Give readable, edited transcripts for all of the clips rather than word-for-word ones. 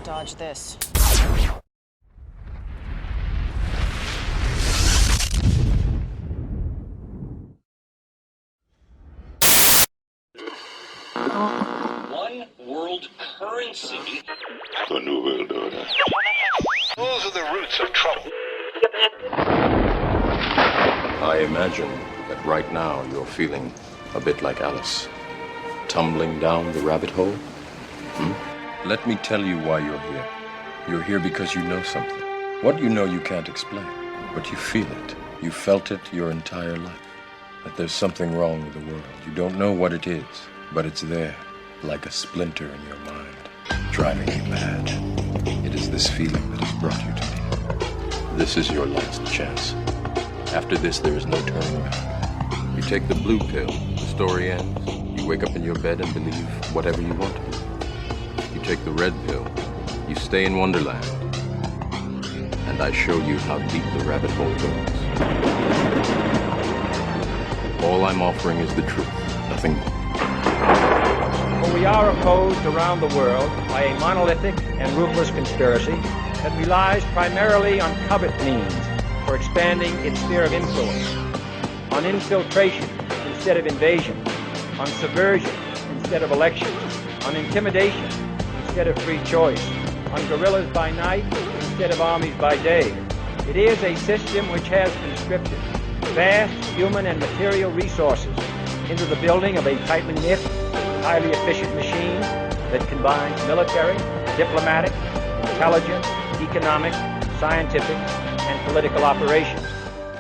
Dodge this. One world currency. The New World Order. Those are the roots of trouble. I imagine that right now you're feeling a bit like Alice, tumbling down the rabbit hole. Let me tell you why you're here. You're here because you know something. What you know you can't explain, but you feel it. You felt it your entire life. That there's something wrong with the world. You don't know what it is, but it's there, like a splinter in your mind, driving you mad. It is this feeling that has brought you to me. This is your last chance. After this, there is no turning back. You take the blue pill, the story ends. You wake up in your bed and believe whatever you want to believe. You take the red pill, you stay in Wonderland, and I show you how deep the rabbit hole goes. All I'm offering is the truth, nothing more. For we are opposed around the world by a monolithic and ruthless conspiracy that relies primarily on covert means for expanding its sphere of influence, on infiltration instead of invasion, on subversion instead of elections, on intimidation instead of free choice, on guerrillas by night instead of armies by day. It is a system which has conscripted vast human and material resources into the building of a tightly knit, highly efficient machine that combines military, diplomatic, intelligence, economic, scientific, and political operations.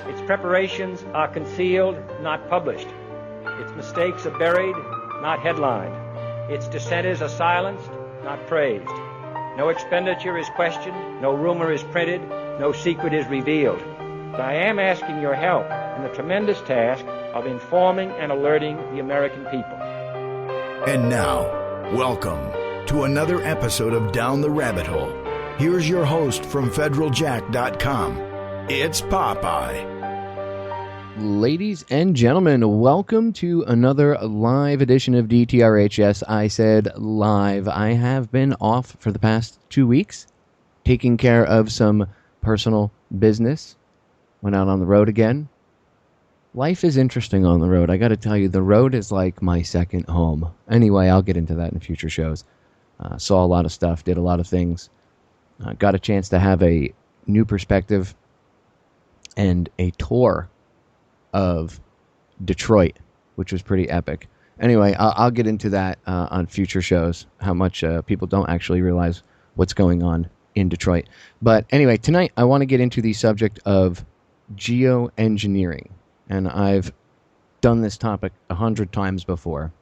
Its preparations are concealed, not published. Its mistakes are buried, not headlined. Its dissenters are silenced, not praised. No expenditure is questioned, no rumor is printed, no secret is revealed. But I am asking your help in the tremendous task of informing and alerting the American people. And now, welcome to another episode of Down the Rabbit Hole. Here's your host from federaljack.com. It's Popeye. Ladies and gentlemen, welcome to another live edition of DTRH. Yes, I said live. I have been off for the past 2 weeks, taking care of some personal business. Went out on the road again. Life is interesting on the road. I got to tell you, the road is like my second home. Anyway, I'll get into that in future shows. Saw a lot of stuff, did a lot of things. Got a chance to have a new perspective and a tour of Detroit, which was pretty epic. Anyway, I'll get into that on future shows, how much people don't actually realize what's going on in Detroit. But anyway, tonight I want to get into the subject of geoengineering. And I've done this topic 100 times before.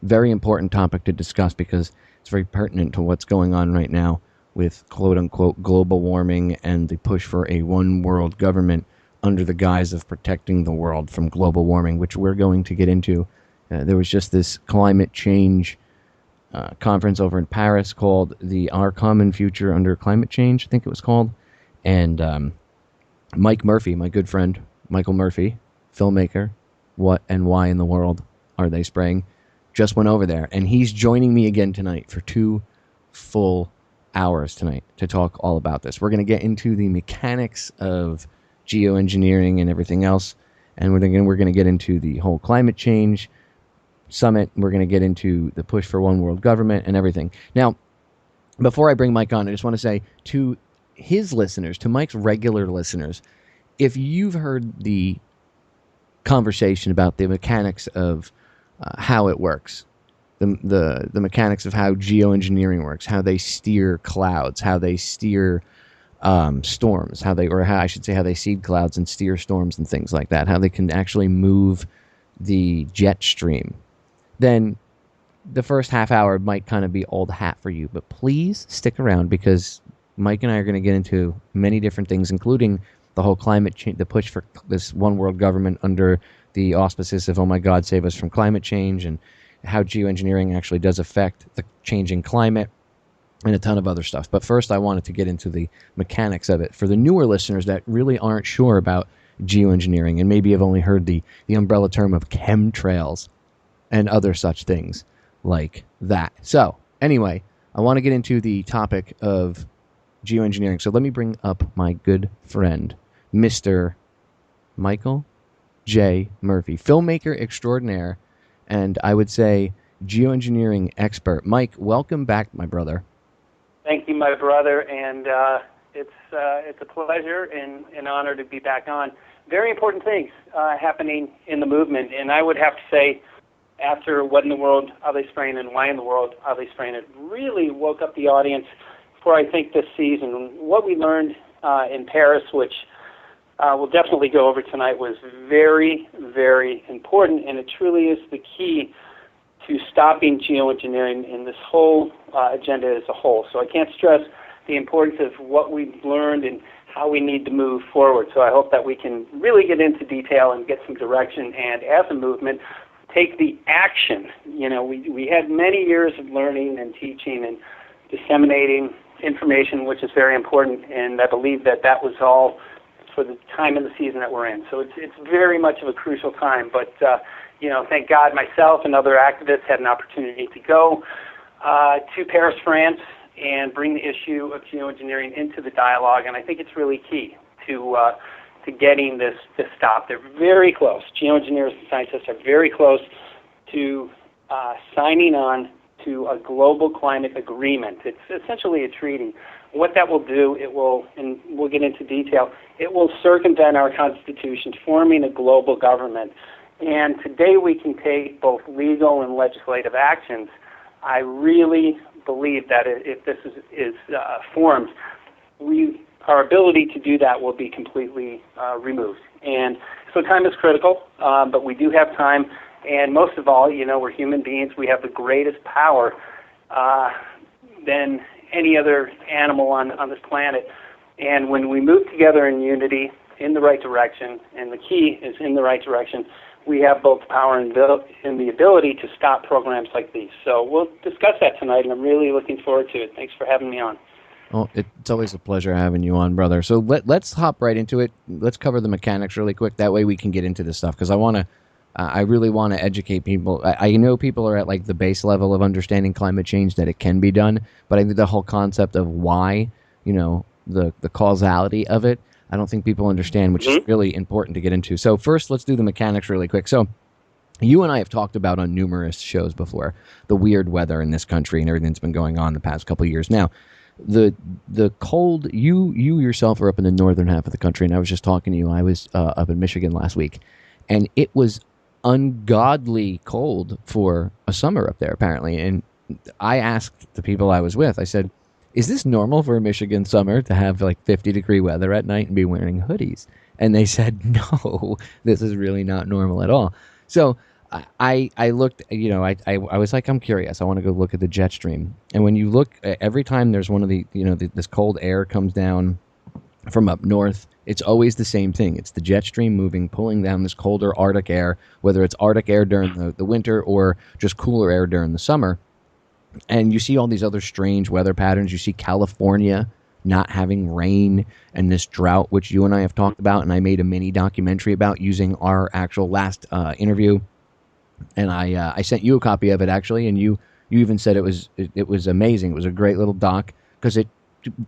Very important topic to discuss because it's very pertinent to what's going on right now with quote-unquote global warming and the push for a one-world government under the guise of protecting the world from global warming, which we're going to get into. There was just this climate change conference over in Paris called the Our Common Future Under Climate Change, I think it was called. And Mike Murphy, my good friend, Michael Murphy, filmmaker, What and Why in the World Are They Spraying, just went over there. And he's joining me again tonight for 2 full hours tonight to talk all about this. We're going to get into the mechanics of geoengineering and everything else. And we're going to get into the whole climate change summit. We're going to get into the push for one world government and everything. Now, before I bring Mike on, I just want to say to his listeners, to Mike's regular listeners, if you've heard the conversation about the mechanics of how it works, the mechanics of how geoengineering works, how they steer clouds, how they steer storms, how I should say how they seed clouds and steer storms and things like that, how they can actually move the jet stream, then the first half hour might kind of be old hat for you. But please stick around because Mike and I are going to get into many different things, including the whole climate change, the push for this one world government under the auspices of, oh my God, save us from climate change, and how geoengineering actually does affect the changing climate, and a ton of other stuff. But first, I wanted to get into the mechanics of it for the newer listeners that really aren't sure about geoengineering and maybe have only heard the umbrella term of chemtrails and other such things like that. So, anyway, I want to get into the topic of geoengineering. So let me bring up my good friend, Mr. Michael J. Murphy, filmmaker extraordinaire, and I would say geoengineering expert. Mike, welcome back, my brother. Thank you, my brother, and it's a pleasure and an honor to be back on. Very important things happening in the movement, and I would have to say, after What in the World Are They Spraying and Why in the World Are They Spraying, it really woke up the audience for, I think, this season. What we learned in Paris, which we'll definitely go over tonight, was very, very important, and it truly is the key to stopping geoengineering in this whole agenda as a whole. So I can't stress the importance of what we've learned and how we need to move forward. So I hope that we can really get into detail and get some direction, and as a movement, take the action. You know, we had many years of learning and teaching and disseminating information, which is very important, and I believe that that was all for the time in the season that we're in. So it's very much of a crucial time, but you know, thank God myself and other activists had an opportunity to go to Paris, France, and bring the issue of geoengineering into the dialogue, and I think it's really key to getting this stopped. They're very close. Geoengineers and scientists are very close to signing on to a global climate agreement. It's essentially a treaty. What that will do, it will, and we'll get into detail, it will circumvent our Constitution, forming a global government. And today we can take both legal and legislative actions. I really believe that if this is formed, our ability to do that will be completely removed. And so time is critical, but we do have time. And most of all, you know, we're human beings. We have the greatest power than any other animal on this planet. And when we move together in unity, in the right direction, and the key is in the right direction, we have both the power and the ability to stop programs like these. So we'll discuss that tonight, and I'm really looking forward to it. Thanks for having me on. Well, it's always a pleasure having you on, brother. So let's hop right into it. Let's cover the mechanics really quick. That way we can get into this stuff, because I really want to educate people. I know people are at like the base level of understanding climate change, that it can be done, but I think the whole concept of why, you know, the causality of it, I don't think people understand, which is really important to get into. So first, let's do the mechanics really quick. So you and I have talked about on numerous shows before the weird weather in this country and everything that's been going on the past couple of years. Now, the cold, you yourself are up in the northern half of the country, and I was just talking to you. I was up in Michigan last week, and it was ungodly cold for a summer up there, apparently. And I asked the people I was with, I said, is this normal for a Michigan summer to have like 50-degree weather at night and be wearing hoodies? And they said, no, this is really not normal at all. So I looked, you know, I was like, I'm curious. I want to go look at the jet stream. And when you look, every time there's one of the, you know, this cold air comes down from up north, it's always the same thing. It's the jet stream moving, pulling down this colder Arctic air, whether it's Arctic air during the winter or just cooler air during the summer. And you see all these other strange weather patterns. You see California not having rain and this drought, which you and I have talked about, and I made a mini documentary about using our actual last interview. And I sent you a copy of it, actually, and you even said it was amazing. It was a great little doc because it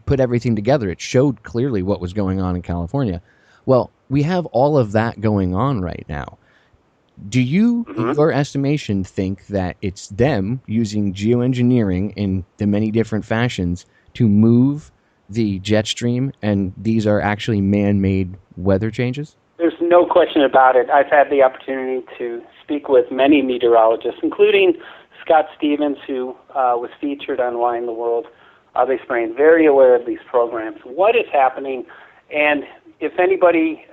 put everything together. It showed clearly what was going on in California. Well, we have all of that going on right now. Do you, in your estimation, think that it's them using geoengineering in the many different fashions to move the jet stream, and these are actually man-made weather changes? There's no question about it. I've had the opportunity to speak with many meteorologists, including Scott Stevens, who was featured on Why in the World Are They Spraying, very aware of these programs. What is happening, and if anybody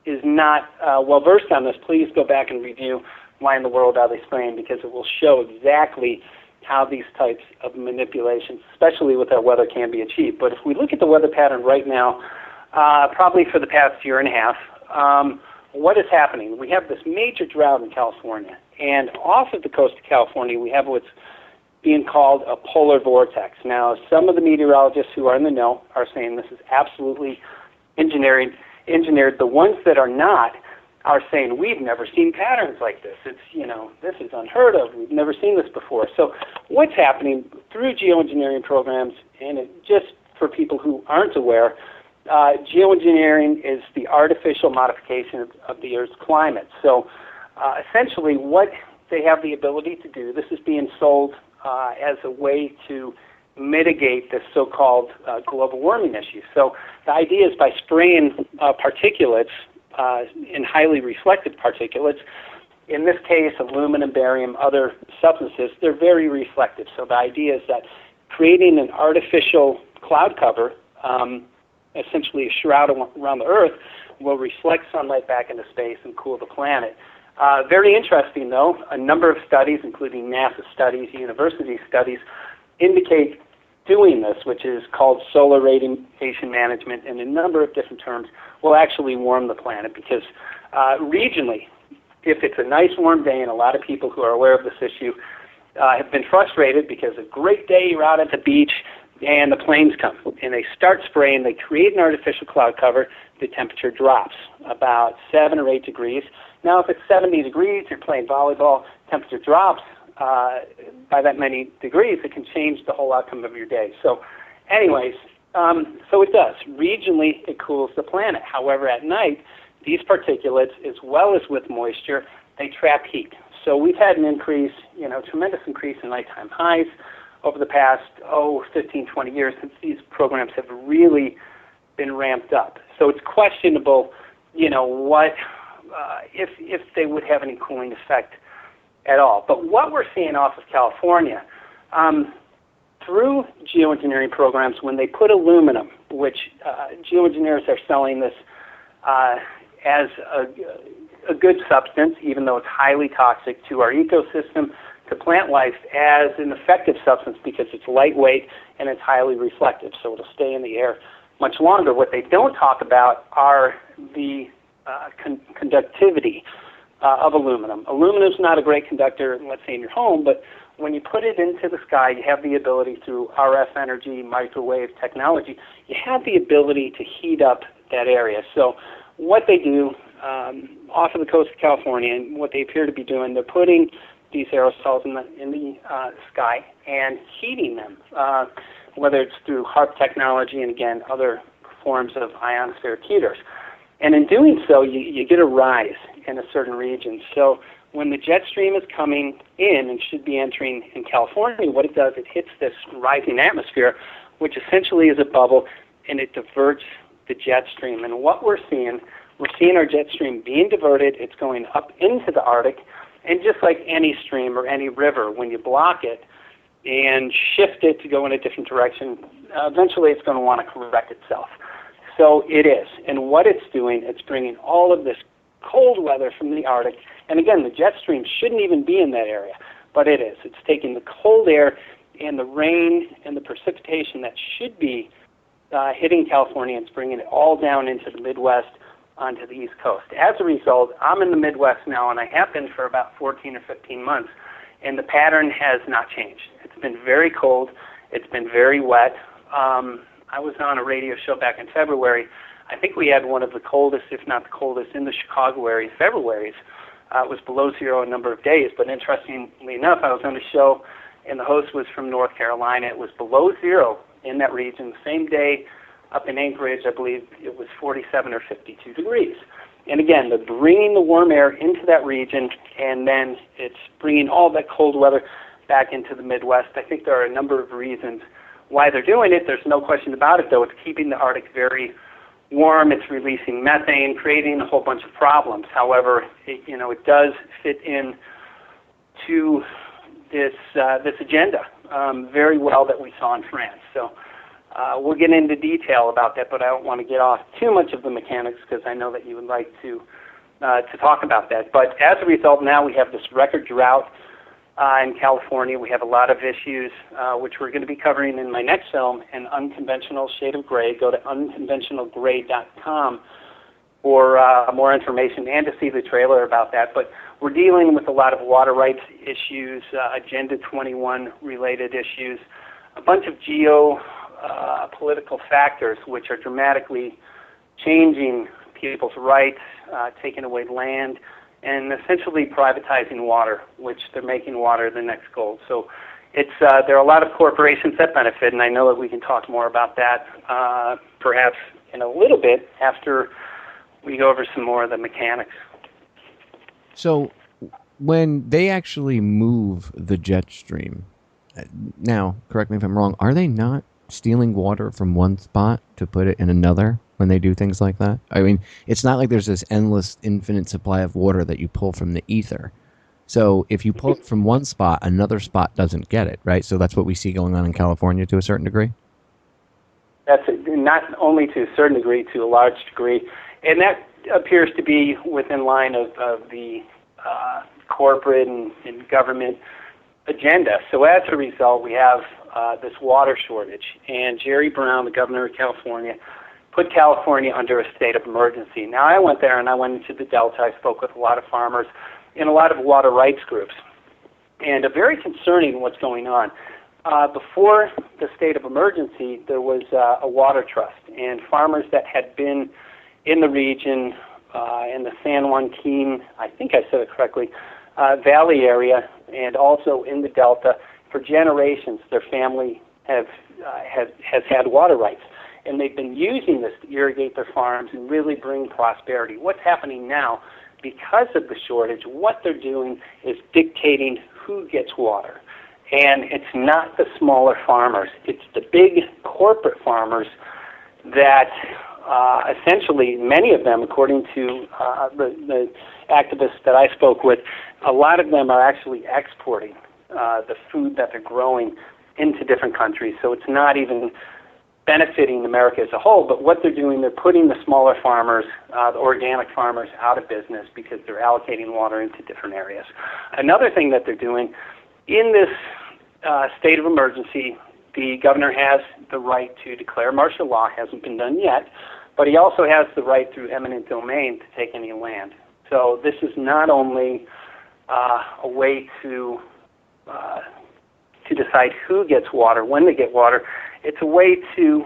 is not well-versed on this, please go back and review Why in the World Are They Spraying, because it will show exactly how these types of manipulations, especially with our weather, can be achieved. But if we look at the weather pattern right now, probably for the past year and a half, what is happening? We have this major drought in California, and off of the coast of California, we have what's being called a polar vortex. Now, some of the meteorologists who are in the know are saying this is absolutely engineered. The ones that are not are saying, we've never seen patterns like this. It's, this is unheard of. We've never seen this before. So what's happening through geoengineering programs, and just for people who aren't aware, geoengineering is the artificial modification of the Earth's climate. So essentially what they have the ability to do, this is being sold as a way to mitigate this so-called global warming issue. So the idea is by spraying particulates, in highly reflective particulates, in this case aluminum, barium, other substances, they're very reflective. So the idea is that creating an artificial cloud cover, essentially a shroud around the Earth, will reflect sunlight back into space and cool the planet. Very interesting, though. A number of studies, including NASA studies, university studies, indicate doing this, which is called solar radiation management, in a number of different terms, will actually warm the planet because regionally, if it's a nice warm day, and a lot of people who are aware of this issue have been frustrated because a great day, you're out at the beach, and the planes come, and they start spraying, they create an artificial cloud cover, the temperature drops about 7 or 8 degrees. Now, if it's 70 degrees, you're playing volleyball, temperature drops by that many degrees, it can change the whole outcome of your day. So anyways, so it does. Regionally, it cools the planet. However, at night, these particulates, as well as with moisture, they trap heat. So we've had an increase, tremendous increase in nighttime highs over the past, 15, 20 years since these programs have really been ramped up. So it's questionable, what, if they would have any cooling effect at all. But what we're seeing off of California, through geoengineering programs, when they put aluminum, which geoengineers are selling this as a good substance, even though it's highly toxic to our ecosystem, to plant life, as an effective substance because it's lightweight and it's highly reflective, so it'll stay in the air much longer. What they don't talk about are the conductivity of aluminum. Aluminum is not a great conductor, let's say in your home, but when you put it into the sky, you have the ability through RF energy, microwave technology, you have the ability to heat up that area. So what they do off of the coast of California, and what they appear to be doing, they're putting these aerosols in the sky and heating them, whether it's through HARP technology and, again, other forms of ionospheric heaters. And in doing so, you get a rise in a certain region. So when the jet stream is coming in and should be entering in California, what it does, it hits this rising atmosphere, which essentially is a bubble, and it diverts the jet stream. And what we're seeing our jet stream being diverted. It's going up into the Arctic. And just like any stream or any river, when you block it and shift it to go in a different direction, eventually it's going to want to correct itself. So it is. And what it's doing, it's bringing all of this cold weather from the Arctic. And again, the jet stream shouldn't even be in that area, but it is. It's taking the cold air and the rain and the precipitation that should be hitting California, and it's bringing it all down into the Midwest onto the East Coast. As a result, I'm in the Midwest now, and I have been for about 14 or 15 months, and the pattern has not changed. It's been very cold. It's been very wet. I was on a radio show back in February. I think we had one of the coldest, if not the coldest, in the Chicago area, February's. It was below zero a number of days, but interestingly enough, I was on a show, and the host was from North Carolina. It was below zero in that region. The same day up in Anchorage, I believe it was 47 or 52 degrees. And again, they're bringing the warm air into that region, and then it's bringing all that cold weather back into the Midwest. I think there are a number of reasons why they're doing it. There's no question about it, though. It's keeping the Arctic very warm. It's releasing methane, creating a whole bunch of problems. However, it does fit in to this agenda very well that we saw in France. So we'll get into detail about that, but I don't want to get off too much of the mechanics because I know that you would like to talk about that. But as a result, now we have this record drought in California. We have a lot of issues, which we're going to be covering in my next film, An Unconventional Shade of Gray. Go to unconventionalgray.com for more information and to see the trailer about that. But we're dealing with a lot of water rights issues, Agenda 21 related issues, a bunch of political factors which are dramatically changing people's rights, taking away land, and essentially privatizing water, which they're making water the next gold. So there are a lot of corporations that benefit, and I know that we can talk more about that perhaps in a little bit after we go over some more of the mechanics. So when they actually move the jet stream, now, correct me if I'm wrong, are they not stealing water from one spot to put it in another when they do things like that? I mean, it's not like there's this endless, infinite supply of water that you pull from the ether. So if you pull it from one spot, another spot doesn't get it, right? So that's what we see going on in California to a certain degree? That's not only to a certain degree, to a large degree. And that appears to be within line of the corporate and government agenda. So as a result, we have this water shortage. And Jerry Brown, the governor of California, put California under a state of emergency. Now, I went there and I went into the Delta. I spoke with a lot of farmers and a lot of water rights groups. And very concerning what's going on. Before the state of emergency, there was a water trust. And farmers that had been in the region, in the San Joaquin, I think I said it correctly, Valley area, and also in the Delta, for generations, their family has had water rights. And they've been using this to irrigate their farms and really bring prosperity. What's happening now, because of the shortage, what they're doing is dictating who gets water. And it's not the smaller farmers. It's the big corporate farmers that essentially, many of them, according to the activists that I spoke with, a lot of them are actually exporting the food that they're growing into different countries. So it's not even benefiting America as a whole, but what they're doing, they're putting the smaller farmers, the organic farmers, out of business because they're allocating water into different areas. Another thing that they're doing, in this state of emergency, the governor has the right to declare martial law. Hasn't been done yet, but he also has the right through eminent domain to take any land. So this is not only a way to decide who gets water, when they get water, it's a way to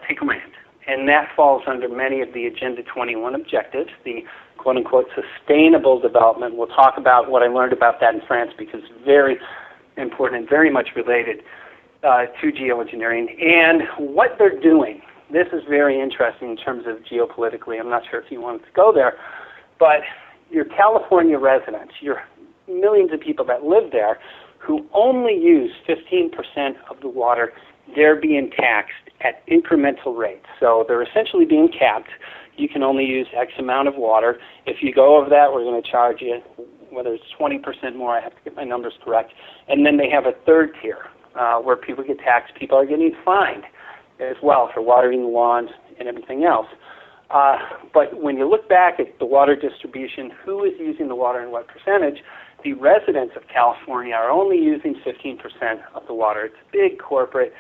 take land. And that falls under many of the Agenda 21 objectives, the quote-unquote sustainable development. We'll talk about what I learned about that in France because it's very important and very much related to geoengineering. And what they're doing, this is very interesting in terms of geopolitically. I'm not sure if you wanted to go there, but your California residents, your millions of people that live there who only use 15% of the water, they're being taxed at incremental rates. So they're essentially being capped. You can only use X amount of water. If you go over that, we're going to charge you, whether it's 20% more, I have to get my numbers correct. And then they have a third tier where people get taxed. People are getting fined as well for watering the lawns and everything else. But when you look back at the water distribution, who is using the water and what percentage, the residents of California are only using 15% of the water. It's big corporate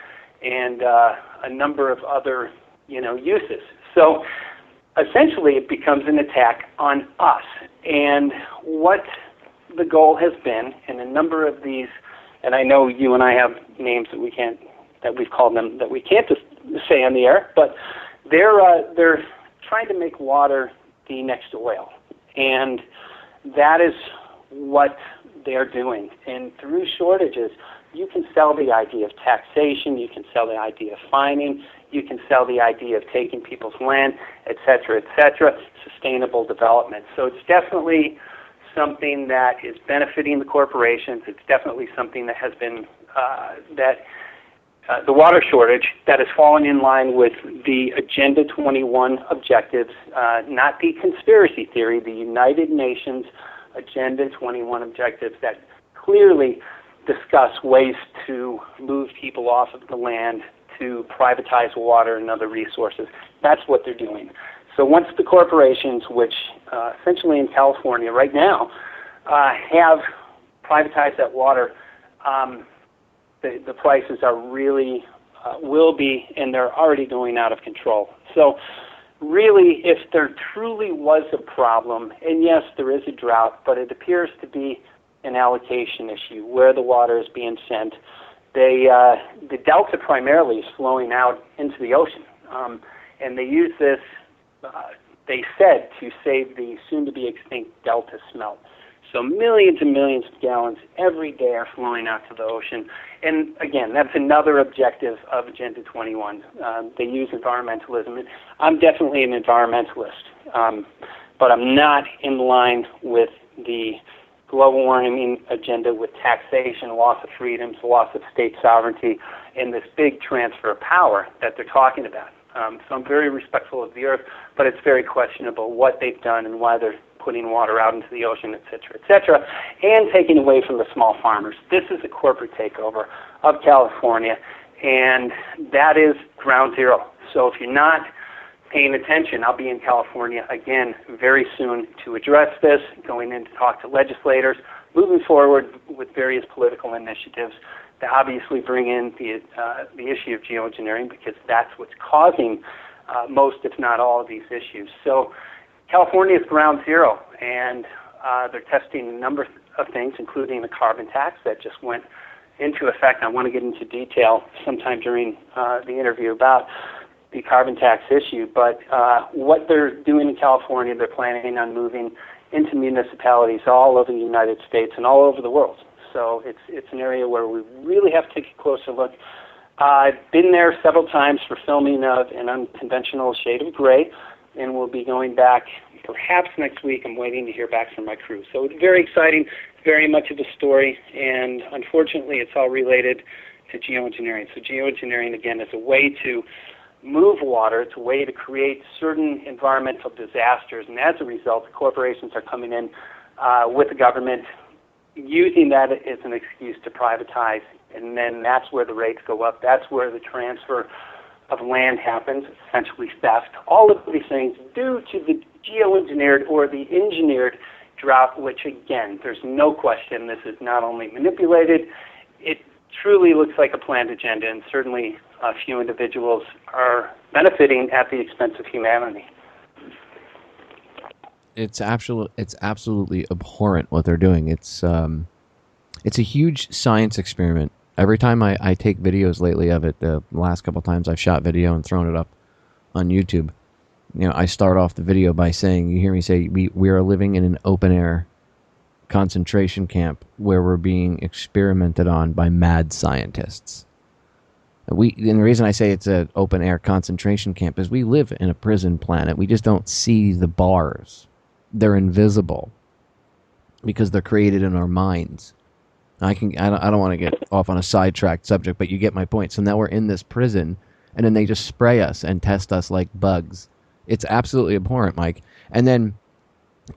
and a number of other, uses. So essentially it becomes an attack on us. And what the goal has been, and a number of these, and I know you and I have names that we've called them that we can't just say on the air, but they're trying to make water the next oil. And that is what they're doing. And through shortages, you can sell the idea of taxation, you can sell the idea of fining, you can sell the idea of taking people's land, et cetera, sustainable development. So it's definitely something that is benefiting the corporations. It's definitely something that has been, the water shortage that has fallen in line with the Agenda 21 objectives, not the conspiracy theory, the United Nations Agenda 21 objectives that clearly discuss ways to move people off of the land, to privatize water and other resources. That's what they're doing. So once the corporations, which essentially in California right now have privatized that water, the prices are really, will be, and they're already going out of control. So really, if there truly was a problem, and yes, there is a drought, but it appears to be an allocation issue, where the water is being sent. The delta primarily is flowing out into the ocean, and they use this they said, to save the soon-to-be extinct delta smelt. So millions and millions of gallons every day are flowing out to the ocean. And again, that's another objective of Agenda 21. They use environmentalism. And I'm definitely an environmentalist, but I'm not in line with the global warming agenda with taxation, loss of freedoms, loss of state sovereignty, and this big transfer of power that they're talking about. So I'm very respectful of the earth, but it's very questionable what they've done and why they're putting water out into the ocean, et cetera, and taking away from the small farmers. This is a corporate takeover of California, and that is ground zero. So if you're not paying attention, I'll be in California again very soon to address this, going in to talk to legislators, moving forward with various political initiatives to obviously bring in the issue of geoengineering, because that's what's causing most, if not all, of these issues. So California is ground zero, and they're testing a number of things, including a carbon tax that just went into effect. I want to get into detail sometime during the interview about the carbon tax issue, but what they're doing in California, they're planning on moving into municipalities all over the United States and all over the world. So it's an area where we really have to take a closer look. I've been there several times for filming of An Unconventional Shade of Gray, and we'll be going back perhaps next week. I'm waiting to hear back from my crew. So it's very exciting, very much of a story, and unfortunately it's all related to geoengineering. So geoengineering, again, is a way to move water. It's a way to create certain environmental disasters, and as a result, the corporations are coming in with the government, using that as an excuse to privatize, and then that's where the rates go up. That's where the transfer of land happens, essentially theft. All of these things due to the geoengineered or the engineered drought, which again, there's no question this is not only manipulated, it truly looks like a planned agenda, and certainly a few individuals are benefiting at the expense of humanity. It's absolutely abhorrent what they're doing. It's a huge science experiment. Every time I take videos lately of it, the last couple times I've shot video and thrown it up on YouTube, I start off the video by saying, you hear me say, we are living in an open air concentration camp where we're being experimented on by mad scientists. And the reason I say it's an open air concentration camp is we live in a prison planet. We just don't see the bars. They're invisible because they're created in our minds. I don't want to get off on a sidetracked subject, but you get my point. So now we're in this prison, and then they just spray us and test us like bugs. It's absolutely abhorrent, Mike. And then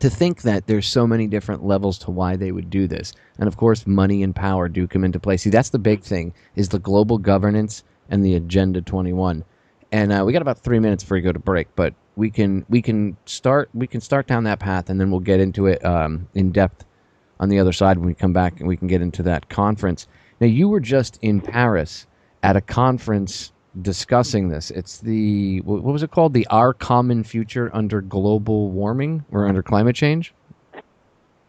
to think that there's so many different levels to why they would do this. And of course, money and power do come into play. See, that's the big thing, is the global governance and the Agenda 21. And we got about 3 minutes before we go to break, but we can start down that path, and then we'll get into it in depth on the other side when we come back, and we can get into that conference. Now, you were just in Paris at a conference discussing this. It's the, what was it called? The Our Common Future Under Global Warming, or under climate change?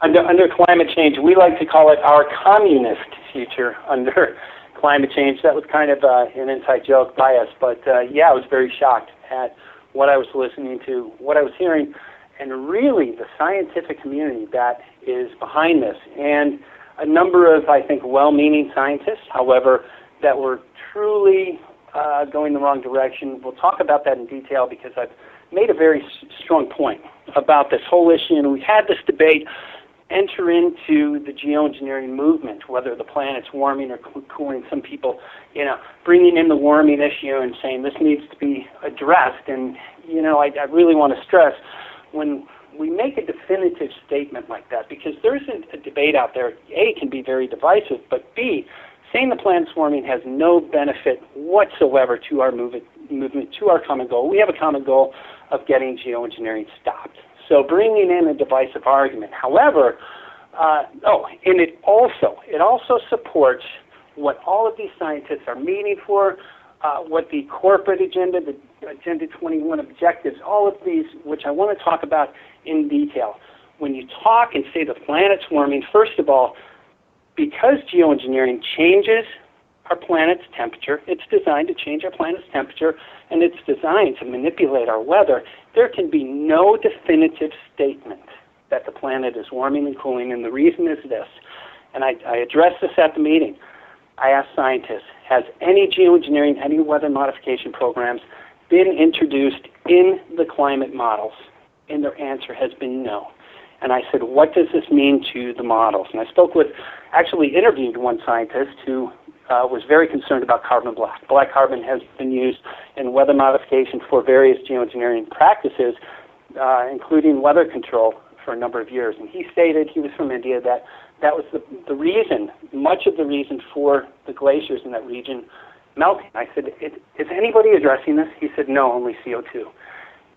Under climate change. We like to call it Our Communist Future Under Climate Change. That was kind of an inside joke by us, but yeah, I was very shocked at what I was listening to, what I was hearing, and really the scientific community that is behind this. And a number of, I think, well-meaning scientists, however, that were truly going the wrong direction. We'll talk about that in detail because I've made a very strong point about this whole issue, and we've had this debate enter into the geoengineering movement, whether the planet's warming or cooling. Some people, bringing in the warming issue and saying this needs to be addressed. And, I really want to stress, when we make a definitive statement like that, because there isn't a debate out there, A, can be very divisive, but B, saying the planet's warming has no benefit whatsoever to our movement, to our common goal. We have a common goal of getting geoengineering stopped. So bringing in a divisive argument. However, and it also supports what all of these scientists are meeting for, what the corporate agenda, the Agenda 21 objectives, all of these, which I want to talk about in detail. When you talk and say the planet's warming, first of all, because geoengineering changes our planet's temperature. It's designed to change our planet's temperature, and it's designed to manipulate our weather. There can be no definitive statement that the planet is warming and cooling, and the reason is this. And I addressed this at the meeting. I asked scientists, has any geoengineering, any weather modification programs been introduced in the climate models? And their answer has been no. And I said, what does this mean to the models? And I actually interviewed one scientist who was very concerned about carbon black. Black carbon has been used in weather modification for various geoengineering practices, including weather control for a number of years. And he stated, he was from India, that was the reason, much of the reason for the glaciers in that region melting. I said, is anybody addressing this? He said, no, only CO2.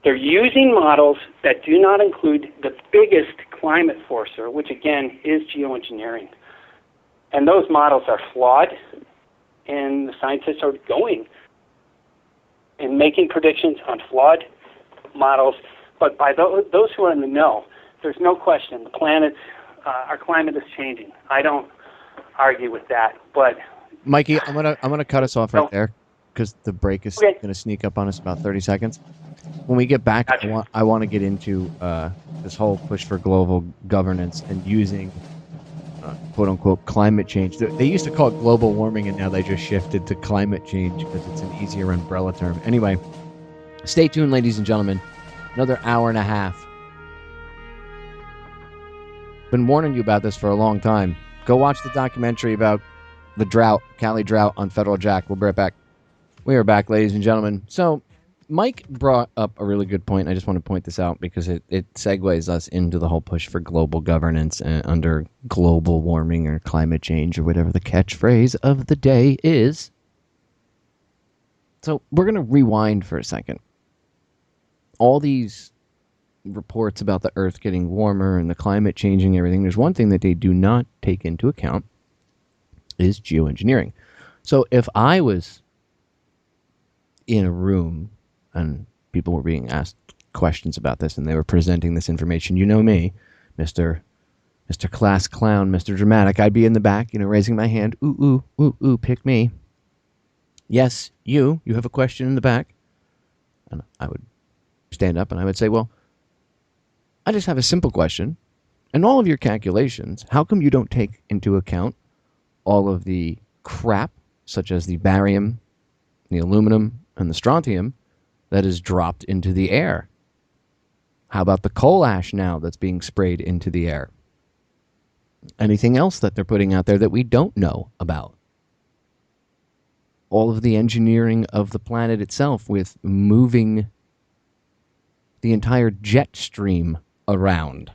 They're using models that do not include the biggest climate forcer, which again is geoengineering. And those models are flawed, and the scientists are going and making predictions on flawed models. But by those who are in the know, there's no question the planet, our climate is changing. I don't argue with that, but Mikey, I'm gonna cut us off right there because the break is going to sneak up on us about 30 seconds. When we get back, gotcha. I want to get into this whole push for global governance and using quote-unquote climate change. They used to call it global warming, and now they just shifted to climate change because it's an easier umbrella term. Anyway, stay tuned, ladies and gentlemen. Another hour and a half. Been warning you about this for a long time. Go watch the documentary about the drought, Cali drought on Federal Jack. We'll be right back. We are back, ladies and gentlemen. So Mike brought up a really good point. I just want to point this out because it segues us into the whole push for global governance under global warming or climate change or whatever the catchphrase of the day is. So we're going to rewind for a second. All these reports about the Earth getting warmer and the climate changing everything, there's one thing that they do not take into account is geoengineering. So if I was in a room and people were being asked questions about this and they were presenting this information, you know me, Mr. Class Clown, Mr. Dramatic, I'd be in the back, raising my hand, ooh, pick me. Yes, you have a question in the back. And I would stand up and I would say, well, I just have a simple question. In all of your calculations, how come you don't take into account all of the crap, such as the barium, the aluminum, and the strontium that is dropped into the air? How about the coal ash now that's being sprayed into the air? Anything else that they're putting out there that we don't know about? All of the engineering of the planet itself with moving the entire jet stream around.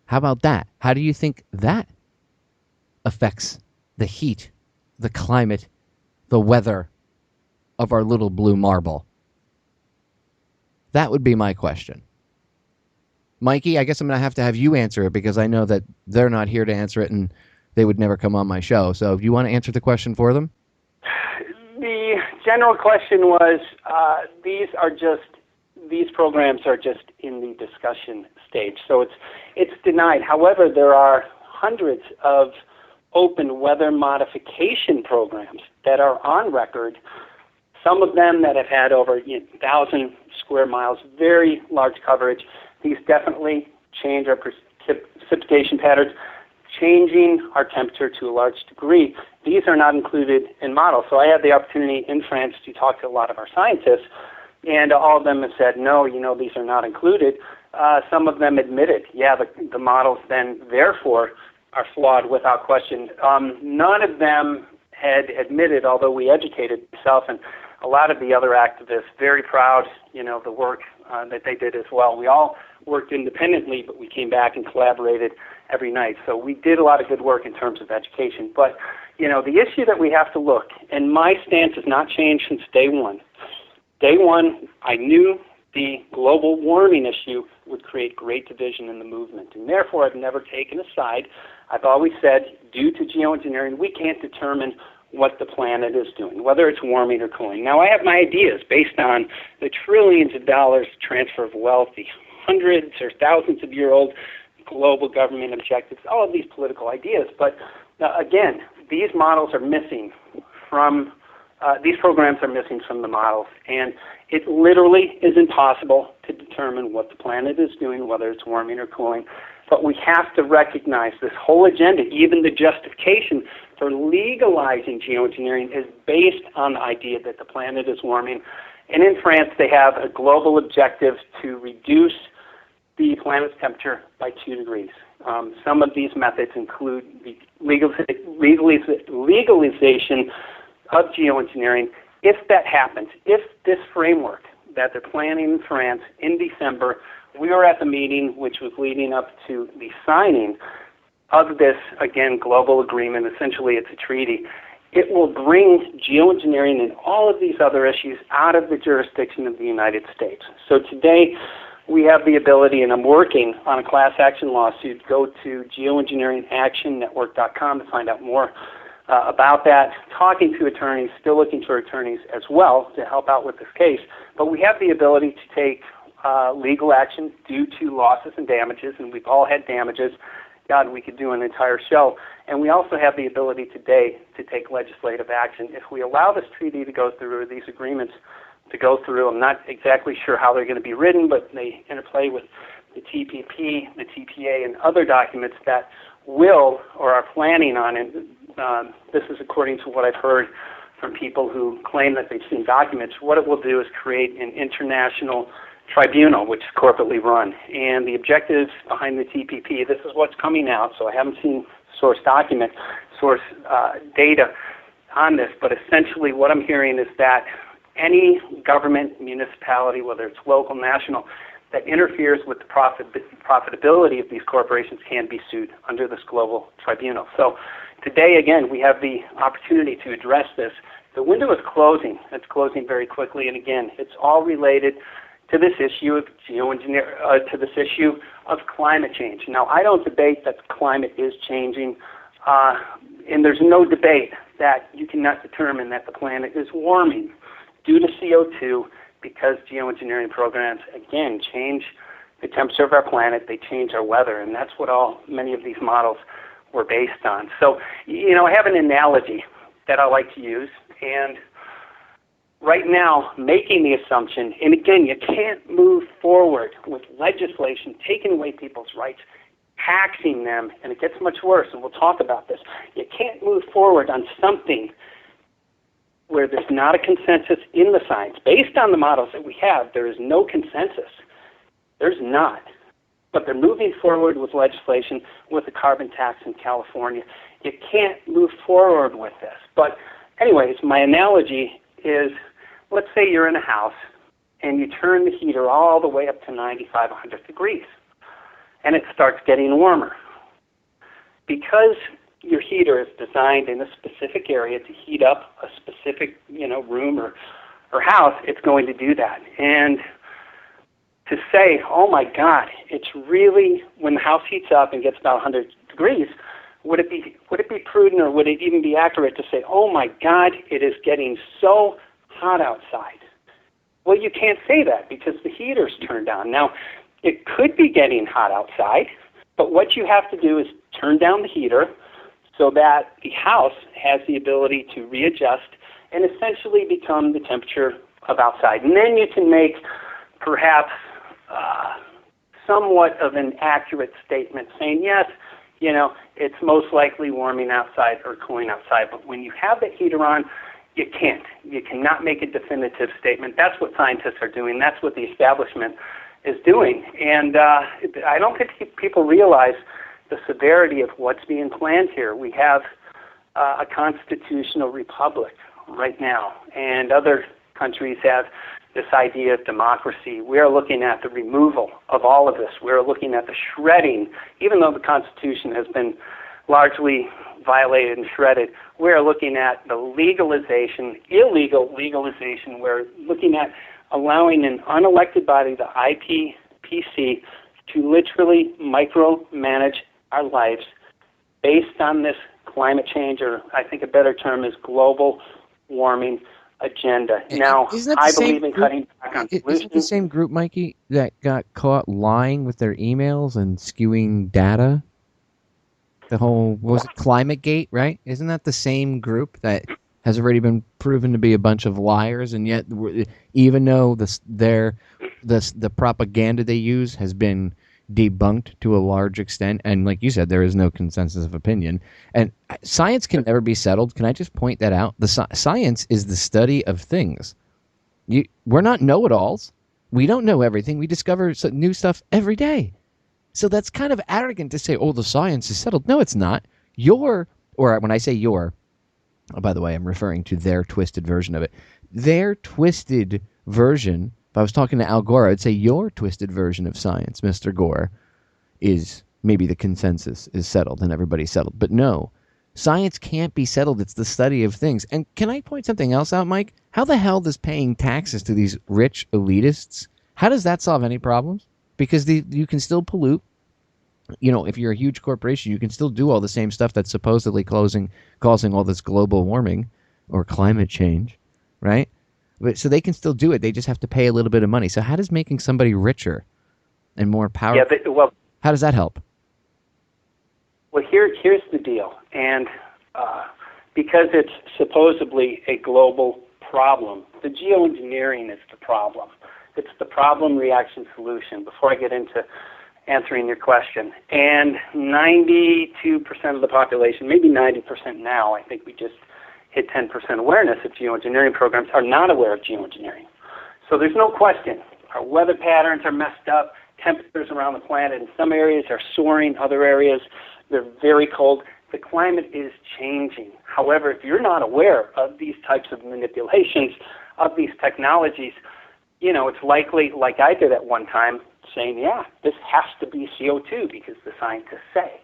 How about that? How do you think that affects the heat, the climate, the weather of our little blue marble? That would be my question. Mikey, I guess I'm going to have you answer it because I know that they're not here to answer it and they would never come on my show. So if you want to answer the question for them? The general question was, these programs are just in the discussion stage, so it's denied. However, there are hundreds of open weather modification programs that are on record, some of them that have had over 1,000 square miles, very large coverage. These definitely change our precipitation patterns, changing our temperature to a large degree. These are not included in models. So I had the opportunity in France to talk to a lot of our scientists, and all of them have said, no, these are not included. Some of them admitted, the models then, therefore, are flawed without question. None of them had admitted, although we educated myself and a lot of the other activists, very proud, the work that they did as well. We all worked independently, but we came back and collaborated every night. So we did a lot of good work in terms of education. But, the issue that we have to look, and my stance has not changed since day one. Day one, I knew the global warming issue would create great division in the movement, and therefore I've never taken a side. I've always said, due to geoengineering, we can't determine what the planet is doing, whether it's warming or cooling. Now, I have my ideas based on the trillions of dollars transfer of wealth, the hundreds or thousands of year old global government objectives, all of these political ideas. But again, these models are missing from, these programs are missing from the models, and it literally is impossible to determine what the planet is doing, whether it's warming or cooling. But we have to recognize this whole agenda, even the justification for legalizing geoengineering, is based on the idea that the planet is warming. And in France, they have a global objective to reduce the planet's temperature by 2 degrees. Some of these methods include the legalization of geoengineering. If that happens, if this framework that they're planning in France in December, we were at the meeting which was leading up to the signing of this, again, global agreement. Essentially, it's a treaty. It will bring geoengineering and all of these other issues out of the jurisdiction of the United States. So today, we have the ability, and I'm working on a class action lawsuit. Go to geoengineeringactionnetwork.com to find out more about that. Talking to attorneys, still looking for attorneys as well to help out with this case. But we have the ability to take legal action due to losses and damages, and we've all had damages. God, we could do an entire show. And we also have the ability today to take legislative action. If we allow this treaty to go through, or these agreements to go through, I'm not exactly sure how they're going to be written, but they interplay with the TPP, the TPA, and other documents that will or are planning on, and this is according to what I've heard from people who claim that they've seen documents. What it will do is create an international tribunal, which is corporately run. And the objectives behind the TPP, this is what's coming out, so I haven't seen source document, source data on this, but essentially what I'm hearing is that any government, municipality, whether it's local, national, that interferes with the profitability of these corporations can be sued under this global tribunal. So today, again, we have the opportunity to address this. The window is closing. It's closing very quickly, and again, it's all related to this issue of to this issue of climate change. Now, I don't debate that the climate is changing, and there's no debate that you cannot determine that the planet is warming due to CO2 because geoengineering programs, again, change the temperature of our planet, they change our weather, and that's what many of these models were based on. So, I have an analogy that I like to use, and right now, making the assumption, and again, you can't move forward with legislation taking away people's rights, taxing them, and it gets much worse, and we'll talk about this. You can't move forward on something where there's not a consensus in the science. Based on the models that we have, there is no consensus. There's not. But they're moving forward with legislation with the carbon tax in California. You can't move forward with this. But anyways, my analogy is, let's say you're in a house and you turn the heater all the way up to 95, 100 degrees, and it starts getting warmer. Because your heater is designed in a specific area to heat up a specific, room or house, it's going to do that. And to say, oh my God, it's really, when the house heats up and gets about 100 degrees, would it be prudent, or would it even be accurate to say, oh my God, it is getting so hot outside? Well, you can't say that because the heater's turned on. Now, it could be getting hot outside, but what you have to do is turn down the heater so that the house has the ability to readjust and essentially become the temperature of outside. And then you can make perhaps somewhat of an accurate statement saying, yes, it's most likely warming outside or cooling outside. But when you have the heater on, you can't. You cannot make a definitive statement. That's what scientists are doing. That's what the establishment is doing. And I don't think people realize the severity of what's being planned here. We have a constitutional republic right now, and other countries have this idea of democracy. We are looking at the removal of all of this. We are looking at the shredding, even though the Constitution has been largely violated and shredded. We are looking at the legalization, illegal legalization. We're looking at allowing an unelected body, the IPCC, to literally micromanage our lives based on this climate change, or I think a better term is global warming agenda. Now, I believe in cutting back on pollution. Isn't the same group, Mikey, that got caught lying with their emails and skewing data? The whole, what was it, ClimateGate, right? Isn't that the same group that has already been proven to be a bunch of liars, and yet even though the propaganda they use has been debunked to a large extent, and like you said, there is no consensus of opinion, and science can never be settled. Can I just point that out? The science is the study of things. We're not know-it-alls. We don't know everything. We discover new stuff every day. So that's kind of arrogant to say, oh, the science is settled. No, it's not. Or when I say your, oh, by the way, I'm referring to their twisted version of it. Their twisted version, if I was talking to Al Gore, I'd say your twisted version of science, Mr. Gore, is maybe the consensus is settled and everybody's settled. But no, science can't be settled. It's the study of things. And can I point something else out, Mike? How the hell does paying taxes to these rich elitists, how does that solve any problems? Because you can still pollute. If you're a huge corporation, you can still do all the same stuff that's supposedly causing all this global warming or climate change, right? So they can still do it. They just have to pay a little bit of money. So how does making somebody richer and more powerful, how does that help? Well, here's the deal. And because it's supposedly a global problem, the geoengineering is the problem. It's the problem, reaction, solution. Before I get into answering your question, and 92% of the population, maybe 90% now, I think we just hit 10% awareness of geoengineering programs, are not aware of geoengineering. So there's no question. Our weather patterns are messed up. Temperatures around the planet in some areas are soaring, other areas they're very cold. The climate is changing. However, if you're not aware of these types of manipulations, of these technologies, it's likely, like I did at one time, saying, yeah, this has to be CO2 because the scientists say.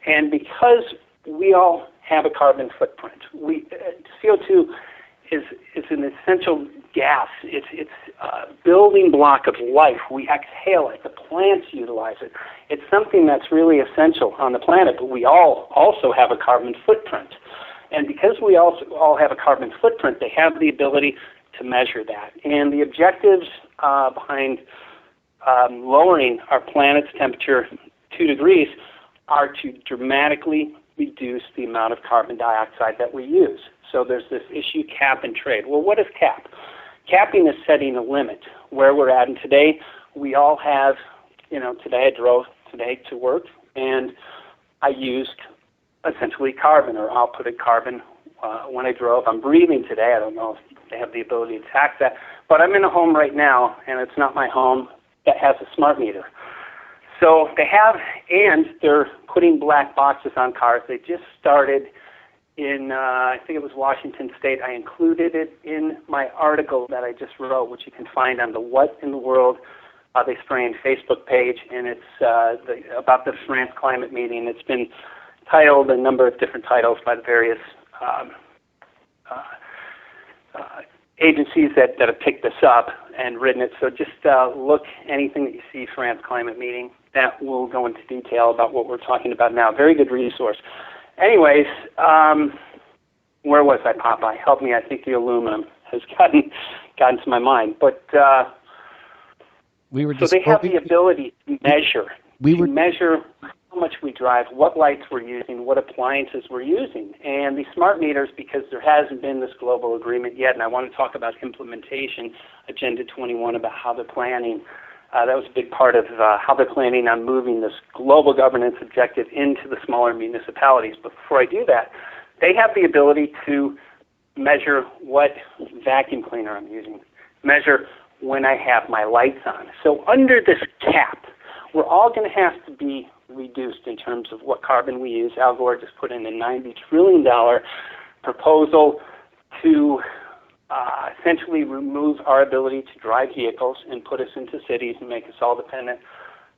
And because we all have a carbon footprint, CO2 is an essential gas. It's a building block of life. We exhale it. The plants utilize it. It's something that's really essential on the planet, but we all also have a carbon footprint. And because we also all have a carbon footprint, they have the ability to measure that. And the objectives behind lowering our planet's temperature 2 degrees are to dramatically reduce the amount of carbon dioxide that we use. So there's this issue, cap and trade. Well, what is cap? Capping is setting a limit where we're at. And today we all have, today I drove today to work, and I used essentially carbon or outputted carbon when I drove. I'm breathing today. I don't know if they have the ability to tax that. But I'm in a home right now, and it's not my home, that has a smart meter. So they have, and they're putting black boxes on cars. They just started in, I think it was Washington State. I included it in my article that I just wrote, which you can find on the What in the World Are They Spraying Facebook page, and it's about the France climate meeting. It's been titled a number of different titles by the various agencies that have picked this up and written it. So just look, anything that you see France climate meeting, that will go into detail about what we're talking about now. Very good resource. Anyways, where was I, Popeye? Help me. I think the aluminum has gotten to my mind. But so they have the ability to measure. Measure how much we drive, what lights we're using, what appliances we're using. And these smart meters, because there hasn't been this global agreement yet, and I want to talk about implementation, Agenda 21, about how they're planning. That was a big part of how they're planning on moving this global governance objective into the smaller municipalities. But before I do that, they have the ability to measure what vacuum cleaner I'm using, measure when I have my lights on. So under this cap, we're all going to have to be reduced in terms of what carbon we use. Al Gore just put in a $90 trillion proposal to essentially remove our ability to drive vehicles and put us into cities and make us all dependent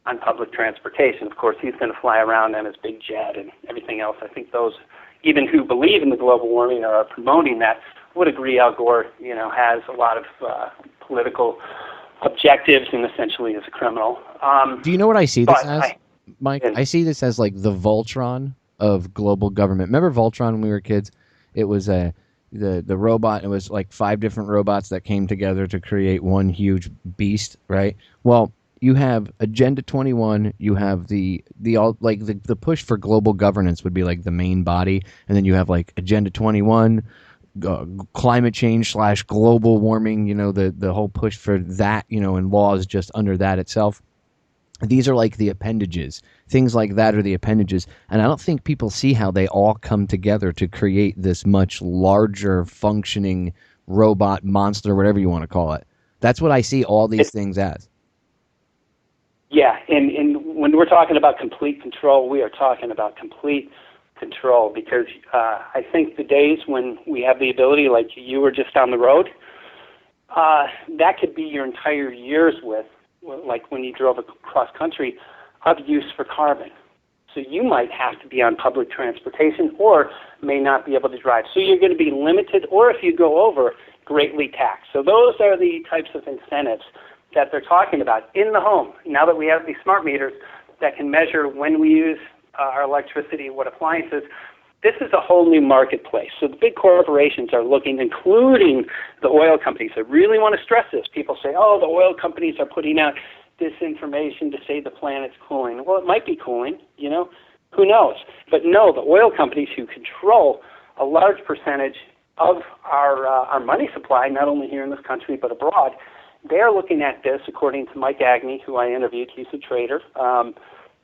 on public transportation. Of course, he's going to fly around on his big jet and everything else. I think those, even who believe in the global warming or are promoting that, would agree Al Gore, has a lot of political objectives and essentially is a criminal. Do you know what I see this as, Mike? I see this as like the Voltron of global government. Remember Voltron when we were kids? It was the robot. It was like 5 different robots that came together to create one huge beast, right? Well, you have Agenda 21, you have the push for global governance would be like the main body, and then you have like Agenda 21, climate change / global warming, the whole push for that, and laws just under that itself. These are like the appendages. Things like that are the appendages. And I don't think people see how they all come together to create this much larger functioning robot monster, whatever you want to call it. That's what I see all these things as. Yeah, and when we're talking about complete control, we are talking about complete control, because I think the days when we have the ability, like you were just down the road, that could be your entire year's with, like when you drove across country, of use for carbon. So you might have to be on public transportation or may not be able to drive. So you're going to be limited, or if you go over, greatly taxed. So those are the types of incentives that they're talking about in the home. Now that we have these smart meters that can measure when we use our electricity, what appliances, this is a whole new marketplace. So the big corporations are looking, including the oil companies. I really want to stress this. People say, oh, the oil companies are putting out this information to say the planet's cooling. Well, it might be cooling, who knows? But no, the oil companies who control a large percentage of our money supply, not only here in this country but abroad, they're looking at this, according to Mike Agnew, who I interviewed. He's a trader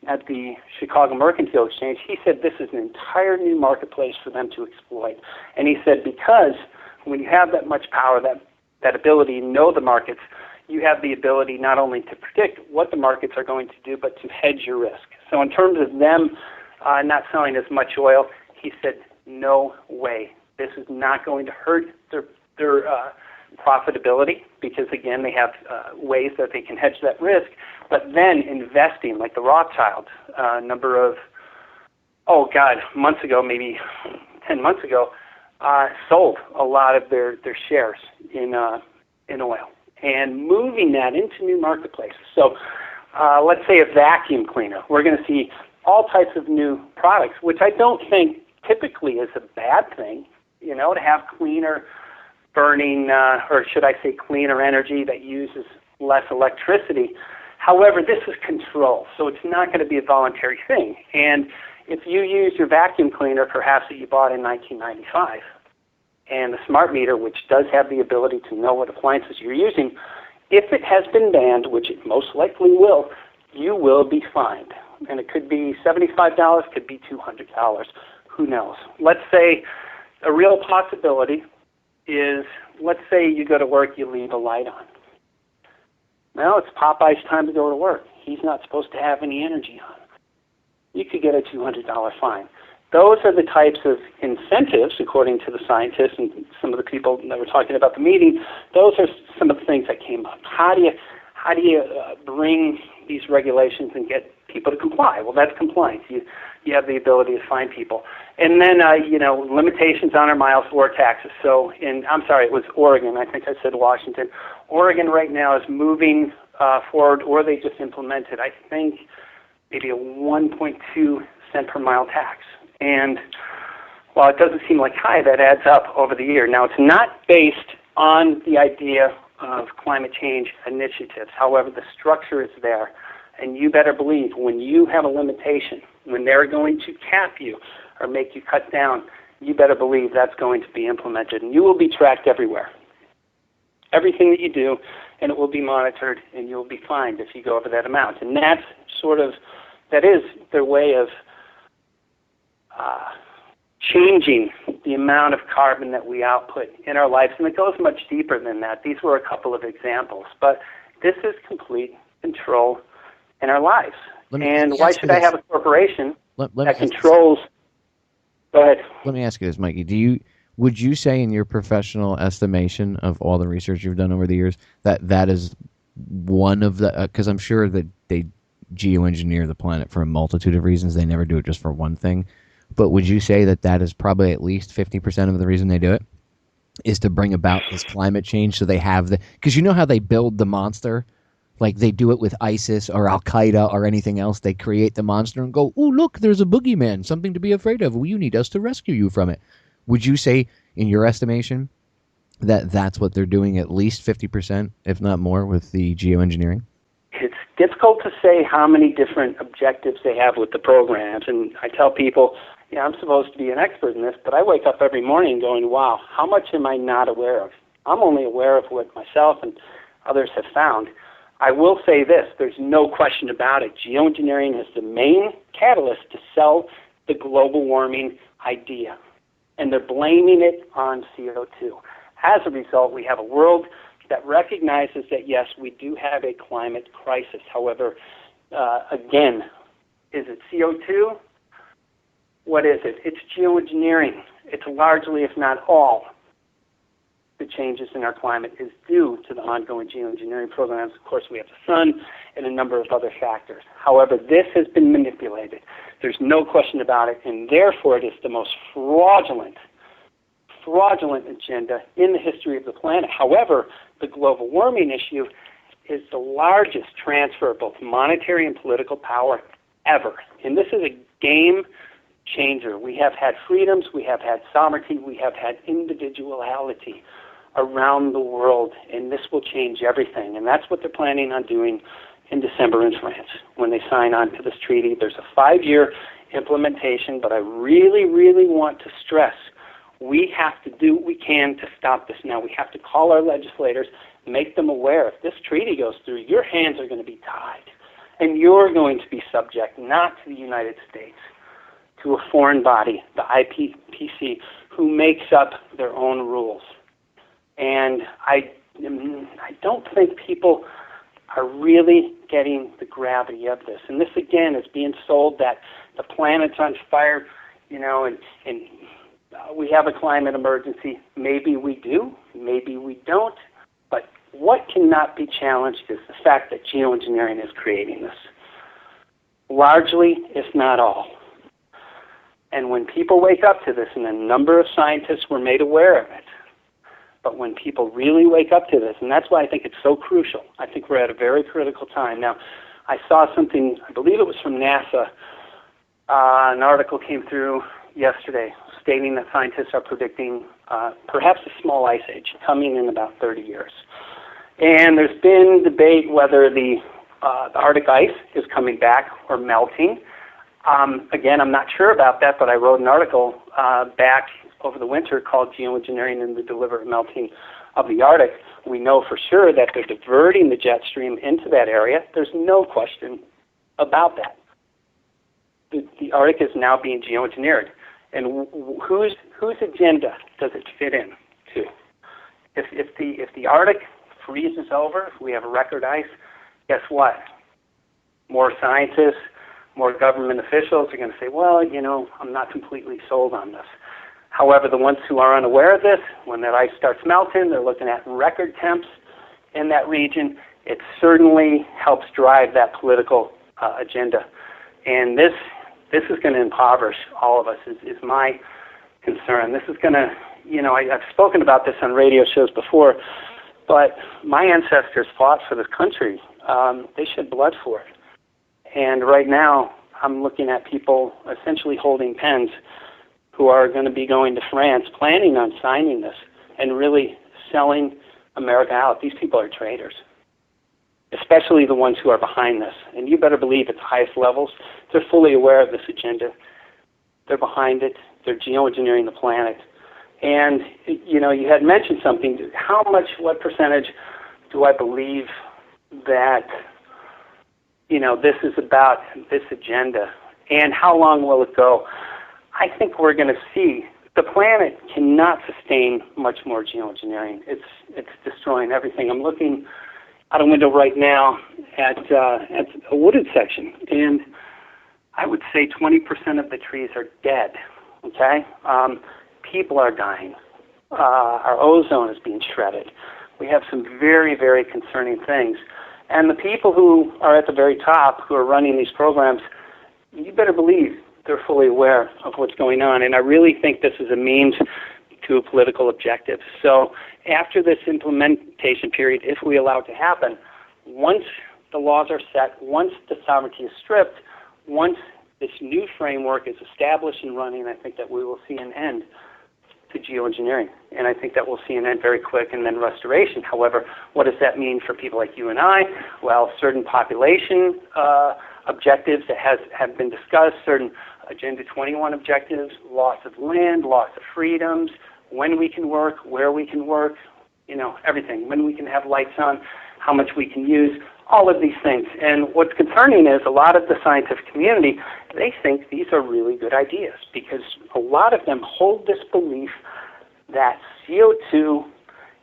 at the Chicago Mercantile Exchange. He said this is an entire new marketplace for them to exploit. And he said because when you have that much power, that ability to know the markets, you have the ability not only to predict what the markets are going to do, but to hedge your risk. So in terms of them not selling as much oil, he said, no way. This is not going to hurt their profitability, because, again, they have ways that they can hedge that risk. But then investing, like the Rothschilds, months ago, maybe 10 months ago, sold a lot of their shares in oil and moving that into new marketplaces. So let's say a vacuum cleaner. We're going to see all types of new products, which I don't think typically is a bad thing, to have cleaner burning, or should I say cleaner energy that uses less electricity. However, this is control, so it's not going to be a voluntary thing. And if you use your vacuum cleaner, perhaps that you bought in 1995, and the smart meter, which does have the ability to know what appliances you're using, if it has been banned, which it most likely will, you will be fined. And it could be $75, could be $200. Who knows? Let's say a real possibility is, let's say you go to work, you leave a light on. Well, it's Popeye's time to go to work. He's not supposed to have any energy on. You could get a $200 fine. Those are the types of incentives, according to the scientists and some of the people that were talking about the meeting. Those are some of the things that came up. How do you bring these regulations and get people to comply? Well, that's compliance. You have the ability to fine people. And then, limitations on our miles or taxes. So it was Oregon. I think I said Washington. Oregon right now is moving forward, or they just implemented, I think, maybe a 1.2 cent per mile tax. And while it doesn't seem like high, that adds up over the year. Now, it's not based on the idea of climate change initiatives. However, the structure is there. And you better believe when you have a limitation, when they're going to cap you or make you cut down, you better believe that's going to be implemented. And you will be tracked everywhere. Everything that you do, and it will be monitored, and you'll be fined if you go over that amount. And that is their way of changing the amount of carbon that we output in our lives. And it goes much deeper than that. These were a couple of examples. But this is complete control in our lives. And why should I have a corporation that controls... Go ahead. Let me ask you this, Mikey. Would you say, in your professional estimation of all the research you've done over the years, that is one of the... Because I'm sure that they geoengineer the planet for a multitude of reasons. They never do it just for one thing. But would you say that is probably at least 50% of the reason they do it? Is to bring about this climate change, so they have the... Because you know how they build the monster? Like they do it with ISIS or Al-Qaeda or anything else. They create the monster and go, oh, look, there's a boogeyman, something to be afraid of. Well, you need us to rescue you from it. Would you say, in your estimation, that that's what they're doing, at least 50%, if not more, with the geoengineering? It's difficult to say how many different objectives they have with the programs. And I tell people, I'm supposed to be an expert in this, but I wake up every morning going, wow, how much am I not aware of? I'm only aware of what myself and others have found. I will say this, there's no question about it. Geoengineering is the main catalyst to sell the global warming idea. And they're blaming it on CO2. As a result, we have a world that recognizes that, yes, we do have a climate crisis. However, again, is it CO2? What is it? It's geoengineering. It's largely, if not all, the changes in our climate is due to the ongoing geoengineering programs. Of course, we have the sun and a number of other factors. However, this has been manipulated. There's no question about it, and therefore it is the most fraudulent agenda in the history of the planet. However, the global warming issue is the largest transfer of both monetary and political power ever. And this is a game changer. We have had freedoms, we have had sovereignty, we have had individuality around the world, and this will change everything. And that's what they're planning on doing in December in France when they sign on to this treaty. There's a 5-year implementation, but I really, really want to stress we have to do what we can to stop this now. We have to call our legislators, make them aware if this treaty goes through, your hands are going to be tied, and you're going to be subject not to the United States, to a foreign body, the IPPC, who makes up their own rules. And I don't think people are really getting the gravity of this. And this, again, is being sold that the planet's on fire, and we have a climate emergency. Maybe we do, maybe we don't. But what cannot be challenged is the fact that geoengineering is creating this. Largely, if not all. And when people wake up to this, and a number of scientists were made aware of it, but when people really wake up to this, and that's why I think it's so crucial, I think we're at a very critical time. Now, I saw something, I believe it was from NASA, an article came through yesterday stating that scientists are predicting perhaps a small ice age coming in about 30 years. And there's been debate whether the Arctic ice is coming back or melting. Again, I'm not sure about that, but I wrote an article back over the winter called Geoengineering and the Deliberate Melting of the Arctic. We know for sure that they're diverting the jet stream into that area. There's no question about that. The Arctic is now being geoengineered. And whose agenda does it fit in to? If the Arctic freezes over, if we have a record ice, guess what? More scientists, more government officials are going to say, well, I'm not completely sold on this. However, the ones who are unaware of this, when that ice starts melting, they're looking at record temps in that region. It certainly helps drive that political agenda. And this is going to impoverish all of us, is my concern. This is going to, I've spoken about this on radio shows before, but my ancestors fought for this country. They shed blood for it. And right now, I'm looking at people essentially holding pens who are going to be going to France, planning on signing this, and really selling America out. These people are traitors, especially the ones who are behind this. And you better believe at the highest levels, they're fully aware of this agenda. They're behind it. They're geoengineering the planet. And, you had mentioned something. What percentage do I believe that this is about this agenda, and how long will it go? I think we're going to see the planet cannot sustain much more geoengineering. It's destroying everything. I'm looking out a window right now at a wooded section, and I would say 20% of the trees are dead. Okay, people are dying. Our ozone is being shredded. We have some very, very concerning things. And the people who are at the very top, who are running these programs, you better believe they're fully aware of what's going on. And I really think this is a means to a political objective. So after this implementation period, if we allow it to happen, once the laws are set, once the sovereignty is stripped, once this new framework is established and running, I think that we will see an end to geoengineering. And I think that we'll see an end very quick and then restoration. However, what does that mean for people like you and I? Well, certain population objectives that have been discussed, certain Agenda 21 objectives, loss of land, loss of freedoms, when we can work, where we can work, everything, when we can have lights on, how much we can use, all of these things. And what's concerning is a lot of the scientific community, they think these are really good ideas because a lot of them hold this belief that CO2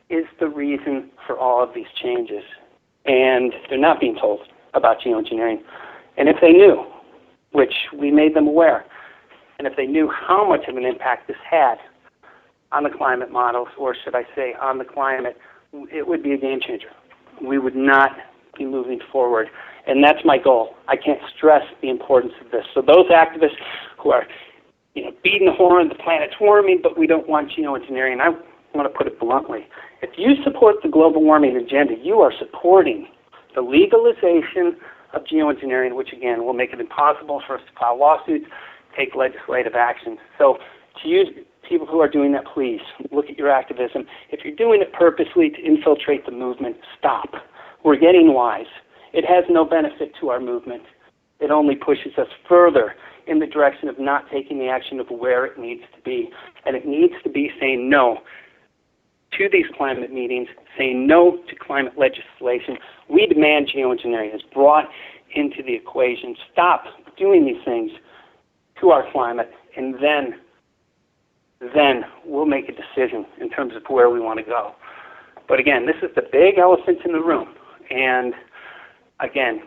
is the reason for all of these changes. And they're not being told about geoengineering. And if they knew, which we made them aware, and if they knew how much of an impact this had on the climate models, or should I say on the climate, it would be a game changer. We would not be moving forward. And that's my goal. I can't stress the importance of this. So those activists who are beating the horn, the planet's warming, but we don't want geoengineering, I want to put it bluntly. If you support the global warming agenda, you are supporting the legalization of geoengineering, which again will make it impossible for us to file lawsuits, take legislative action. So to use people who are doing that, please look at your activism. If you're doing it purposely to infiltrate the movement, stop. We're getting wise. It has no benefit to our movement. It only pushes us further in the direction of not taking the action of where it needs to be. And it needs to be saying no to these climate meetings, saying no to climate legislation. We demand geoengineering is brought into the equation. Stop doing these things to our climate, and then we'll make a decision in terms of where we want to go. But again, this is the big elephant in the room. And again,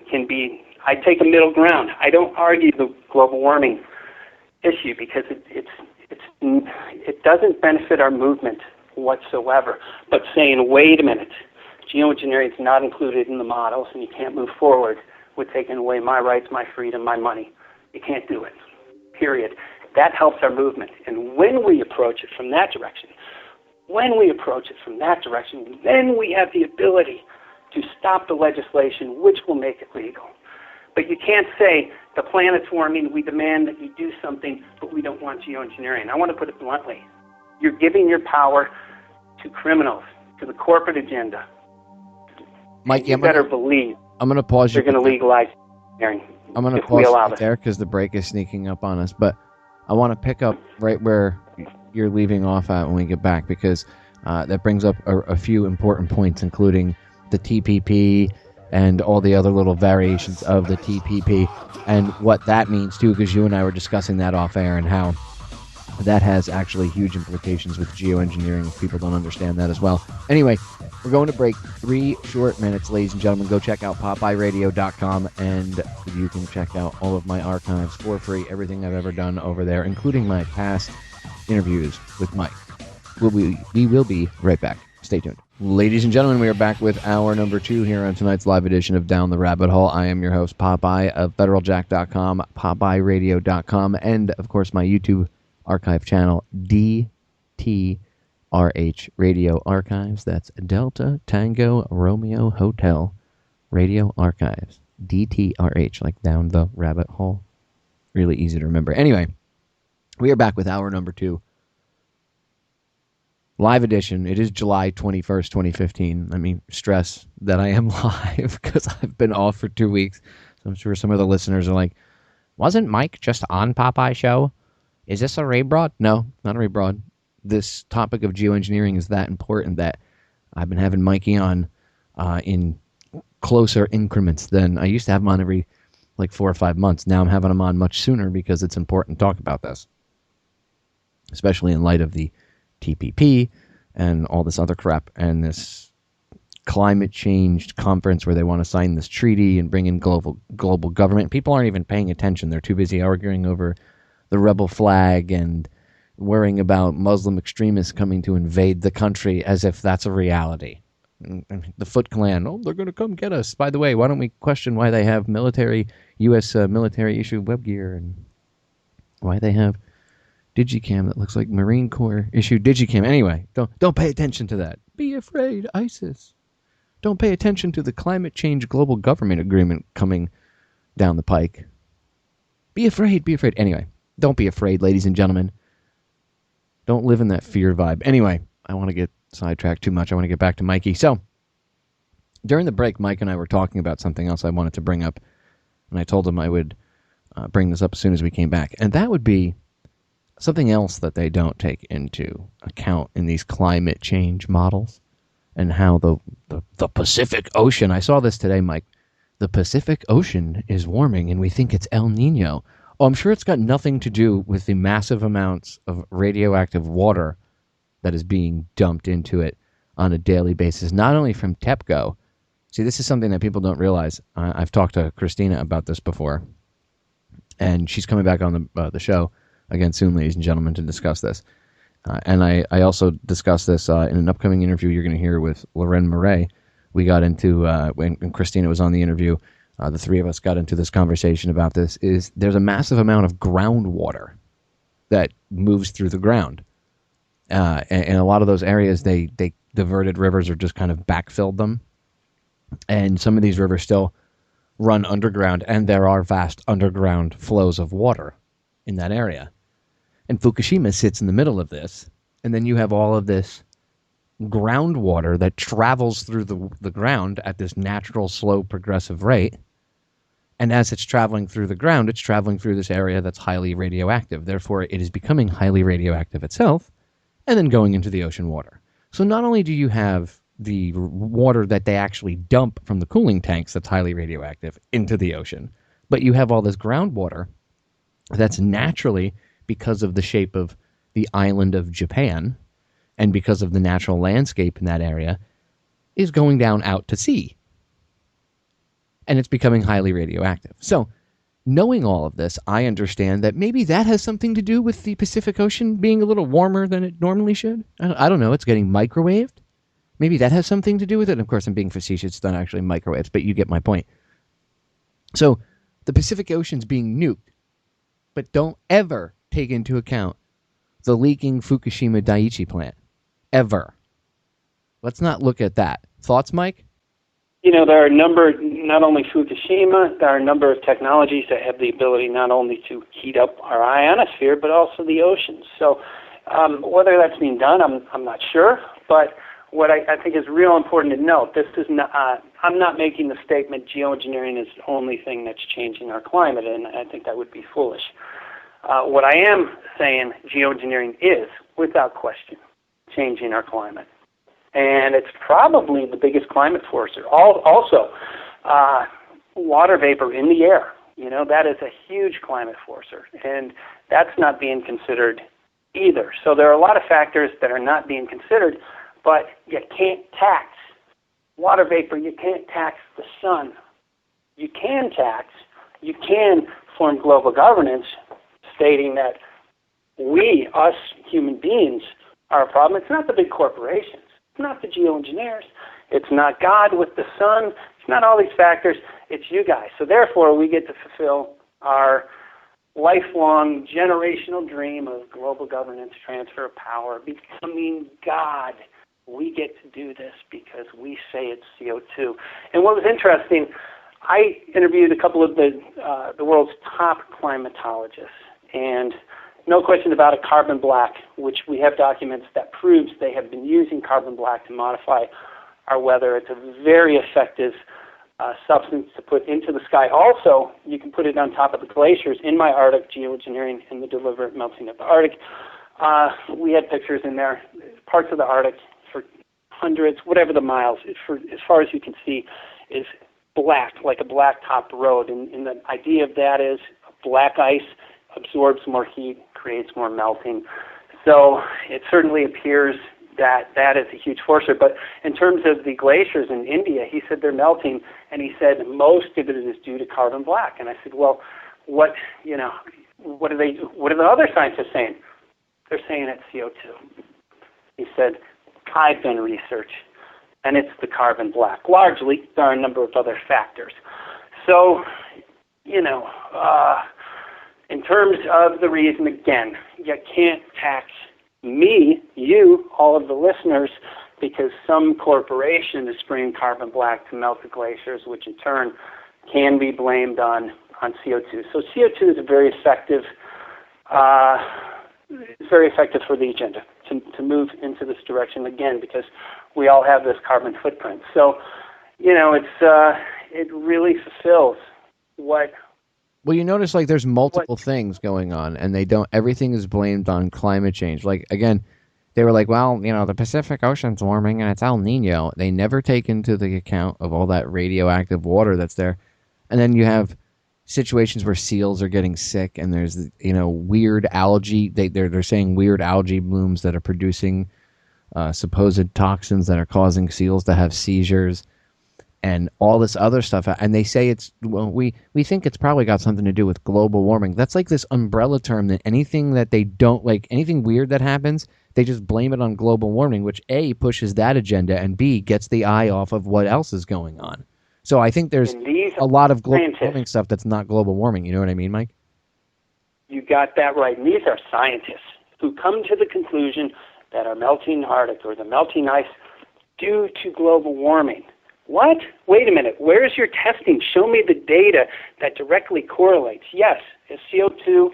I take a middle ground. I don't argue the global warming issue because it doesn't benefit our movement whatsoever. But saying, wait a minute, geoengineering is not included in the models and you can't move forward with taking away my rights, my freedom, my money. You can't do it, period. That helps our movement. And when we approach it from that direction, then we have the ability to stop the legislation, which will make it legal. But you can't say, the planet's warming, we demand that you do something, but we don't want geoengineering. I want to put it bluntly. You're giving your power to criminals, to the corporate agenda. Mike, you better believe I'm going to pause you. They're going to legalize geoengineering. I'm going to pause right there because the break is sneaking up on us. But I want to pick up right where you're leaving off at when we get back, because that brings up a few important points, including the TPP and all the other little variations of the TPP and what that means too, because you and I were discussing that off air and how that has actually huge implications with geoengineering if people don't understand that as well. Anyway, we're going to break 3 short minutes, ladies and gentlemen. Go check out PopeyeRadio.com and you can check out all of my archives for free, everything I've ever done over there, including my past interviews with Mike. We will be right back. Stay tuned. Ladies and gentlemen, we are back with hour number 2 here on tonight's live edition of Down the Rabbit Hole. I am your host, Popeye of FederalJack.com, PopeyeRadio.com, and, of course, my YouTube archive channel, DTRH Radio Archives. That's Delta Tango Romeo Hotel Radio Archives. DTRH, like down the rabbit hole. Really easy to remember. Anyway, we are back with hour number 2. Live edition. It is July 21st, 2015. Let me stress that I am live because I've been off for 2 weeks. So I'm sure some of the listeners are like, wasn't Mike just on Popeye show? Is this a rebroad? No, not a rebroad. This topic of geoengineering is that important that I've been having Mikey on in closer increments than I used to have him on every 4 or 5 months. Now I'm having him on much sooner because it's important to talk about this, especially in light of the TPP and all this other crap and this climate change conference where they want to sign this treaty and bring in global government. People aren't even paying attention. They're too busy arguing over the rebel flag and worrying about Muslim extremists coming to invade the country as if that's a reality. The Foot Clan, they're going to come get us. By the way, why don't we question why they have U.S. military issued web gear and why they have Digicam that looks like Marine Corps issued Digicam. Anyway, don't pay attention to that. Be afraid, ISIS. Don't pay attention to the climate change global government agreement coming down the pike. Be afraid. Anyway, don't be afraid, ladies and gentlemen. Don't live in that fear vibe. Anyway, I want to get sidetracked too much. I want to get back to Mikey. So, during the break, Mike and I were talking about something else I wanted to bring up, and I told him I would bring this up as soon as we came back. And that would be something else that they don't take into account in these climate change models, and how the Pacific Ocean, I saw this today, Mike, the Pacific Ocean is warming and we think it's El Nino. Oh, I'm sure it's got nothing to do with the massive amounts of radioactive water that is being dumped into it on a daily basis, not only from TEPCO. See, this is something that people don't realize. I've talked to Christina about this before, and she's coming back on the show again soon, ladies and gentlemen, to discuss this. And I also discussed this in an upcoming interview you're going to hear with Loren Murray. We got into, when Christina was on the interview, the three of us got into this conversation about this, is there's a massive amount of groundwater that moves through the ground. And a lot of those areas, they diverted rivers or just kind of backfilled them. And some of these rivers still run underground, and there are vast underground flows of water in that area. And Fukushima sits in the middle of this, and then you have all of this groundwater that travels through the ground at this natural, slow, progressive rate. And as it's traveling through the ground, it's traveling through this area that's highly radioactive. Therefore, it is becoming highly radioactive itself, and then going into the ocean water. So not only do you have the water that they actually dump from the cooling tanks that's highly radioactive into the ocean, but you have all this groundwater that's naturally, because of the shape of the island of Japan and because of the natural landscape in that area, is going down out to sea. And it's becoming highly radioactive. So, knowing all of this, I understand that maybe that has something to do with the Pacific Ocean being a little warmer than it normally should. I don't know. It's getting microwaved. Maybe that has something to do with it. And of course, I'm being facetious. It's not actually microwaves, but you get my point. So, the Pacific Ocean's being nuked. But don't ever take into account the leaking Fukushima Daiichi plant. Ever. Let's not look at that. Thoughts, Mike? You know, there are a number, not only Fukushima, there are a number of technologies that have the ability not only to heat up our ionosphere, but also the oceans. So whether that's being done, I'm not sure. But what I think is real important to note, this is not, I'm not making the statement geoengineering is the only thing that's changing our climate, and I think that would be foolish. What I am saying geoengineering is, without question, changing our climate. And it's probably the biggest climate forcer. Also, water vapor in the air. You know, that is a huge climate forcer. And that's not being considered either. So there are a lot of factors that are not being considered, but you can't tax water vapor. You can't tax the sun. You can form global governance, stating that we, us human beings, are a problem. It's not the big corporations. It's not the geoengineers. It's not God with the sun. It's not all these factors. It's you guys. So therefore, we get to fulfill our lifelong generational dream of global governance, transfer of power, becoming God. We get to do this because we say it's CO2. And what was interesting, I interviewed a couple of the world's top climatologists, and no question about it, carbon black, which we have documents that proves they have been using carbon black to modify our weather. It's a very effective substance to put into the sky. Also, you can put it on top of the glaciers. In my Arctic, Geoengineering and the Deliberate Melting of the Arctic, we had pictures in there, parts of the Arctic for hundreds, whatever the miles, for as far as you can see, is black, like a black-topped road. And the idea of that is black ice absorbs more heat, creates more melting. So it certainly appears that that is a huge forcer. But in terms of the glaciers in India, he said they're melting, and he said most of it is due to carbon black. And I said, well, what are the other scientists saying? They're saying it's CO2. He said, I've done research, and it's the carbon black. Largely, there are a number of other factors. So, in terms of the reason, again, you can't tax me, you, all of the listeners, because some corporation is spraying carbon black to melt the glaciers, which in turn can be blamed on CO2. So CO2 is a very effective it's very effective for the agenda to move into this direction again, because we all have this carbon footprint. So, it really fulfills what. Well, you notice like there's multiple things going on, and everything is blamed on climate change. Like, again, they were like, well, the Pacific Ocean's warming and it's El Nino. They never take into the account of all that radioactive water that's there. And then you have situations where seals are getting sick, and there's, weird algae. They're saying weird algae blooms that are producing supposed toxins that are causing seals to have seizures. And all this other stuff, and they say we think it's probably got something to do with global warming. That's like this umbrella term that anything that they don't like, anything weird that happens, they just blame it on global warming, which A, pushes that agenda, and B, gets the eye off of what else is going on. So I think there's a lot of global warming stuff that's not global warming. You know what I mean, Mike? You got that right. And these are scientists who come to the conclusion that our melting Arctic or the melting ice due to global warming. What? Wait a minute. Where is your testing? Show me the data that directly correlates. Yes, is CO2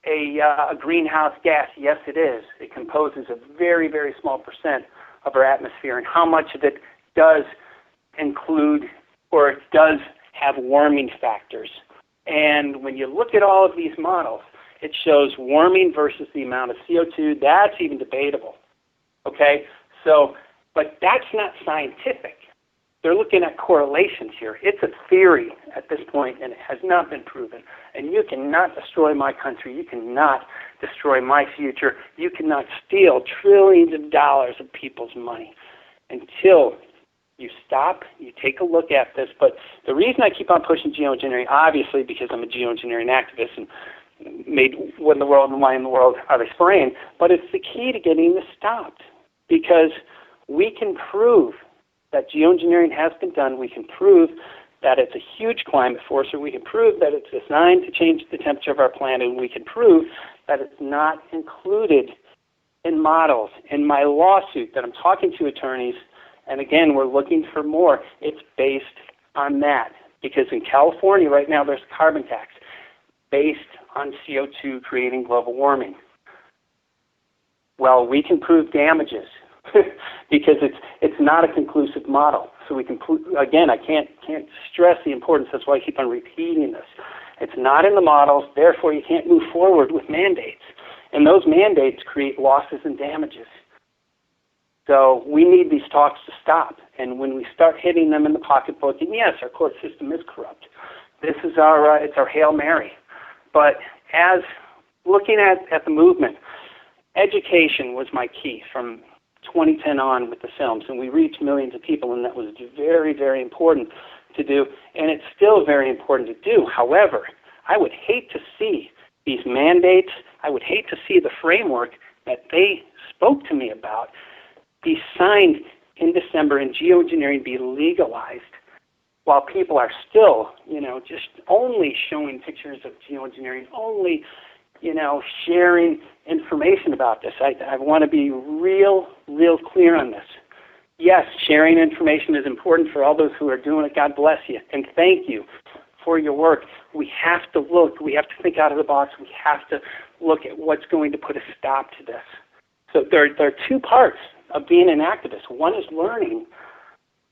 a greenhouse gas? Yes, it is. It composes a very, very small percent of our atmosphere, and how much of it does include or it does have warming factors. And when you look at all of these models, it shows warming versus the amount of CO2. That's even debatable. Okay? So, but that's not scientific. They're looking at correlations here. It's a theory at this point, and it has not been proven. And you cannot destroy my country. You cannot destroy my future. You cannot steal trillions of dollars of people's money until you stop, you take a look at this. But the reason I keep on pushing geoengineering, obviously because I'm a geoengineering activist and made What in the World and Why in the World Are They Spraying, but it's the key to getting this stopped, because we can prove that geoengineering has been done. We can prove that it's a huge climate forcer. We can prove that it's designed to change the temperature of our planet, and we can prove that it's not included in models. In my lawsuit that I'm talking to attorneys, and again, we're looking for more, it's based on that. Because in California right now, there's a carbon tax based on CO2 creating global warming. Well, we can prove damages because it's not a conclusive model. So we can, again, I can't stress the importance. That's why I keep on repeating this. It's not in the models, therefore you can't move forward with mandates. And those mandates create losses and damages. So we need these talks to stop. And when we start hitting them in the pocketbook, and yes, our court system is corrupt. This is it's our Hail Mary. But as looking at the movement, education was my key from 2010 on with the films, and we reached millions of people, and that was very, very important to do, and it's still very important to do. However, I would hate to see these mandates, I would hate to see the framework that they spoke to me about be signed in December and geoengineering be legalized while people are still, just only showing pictures of geoengineering, only, sharing information about this. I want to be real clear on this. Yes, sharing information is important for all those who are doing it. God bless you. And thank you for your work. We have to look. We have to think out of the box. We have to look at what's going to put a stop to this. So there are two parts of being an activist. One is learning.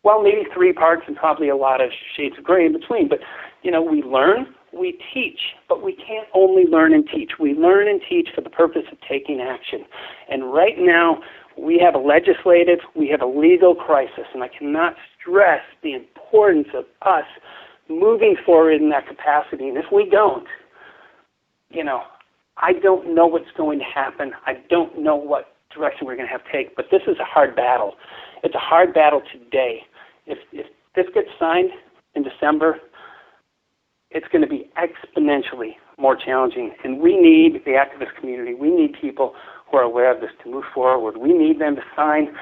Well, maybe three parts and probably a lot of shades of gray in between. But, we learn, we teach, but we can't only learn and teach. We learn and teach for the purpose of taking action. And right now, we have a legislative, we have a legal crisis, and I cannot stress the importance of us moving forward in that capacity. And if we don't, I don't know what's going to happen. I don't know what direction we're going to have to take, but this is a hard battle. It's a hard battle today. If this gets signed in December, it's going to be exponentially more challenging, and we need the activist community. We need people who are aware of this to move forward. We need them to sign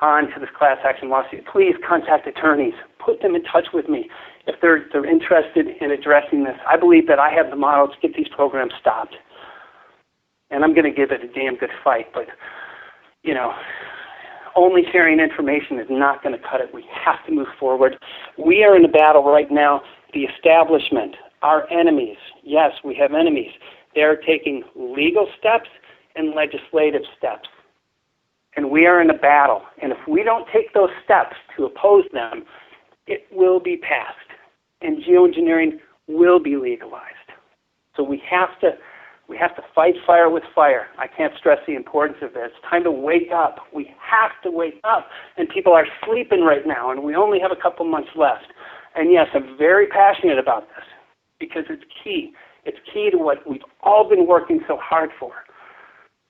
on to this class action lawsuit. Please contact attorneys. Put them in touch with me if they're interested in addressing this. I believe that I have the model to get these programs stopped, and I'm going to give it a damn good fight, but only sharing information is not going to cut it. We have to move forward. We are in a battle right now. The establishment, our enemies, yes, we have enemies. They're taking legal steps and legislative steps. And we are in a battle. And if we don't take those steps to oppose them, it will be passed. And geoengineering will be legalized. So we have to fight fire with fire. I can't stress the importance of this. It's time to wake up. We have to wake up. And people are sleeping right now, and we only have a couple months left. And yes, I'm very passionate about this because it's key. It's key to what we've all been working so hard for.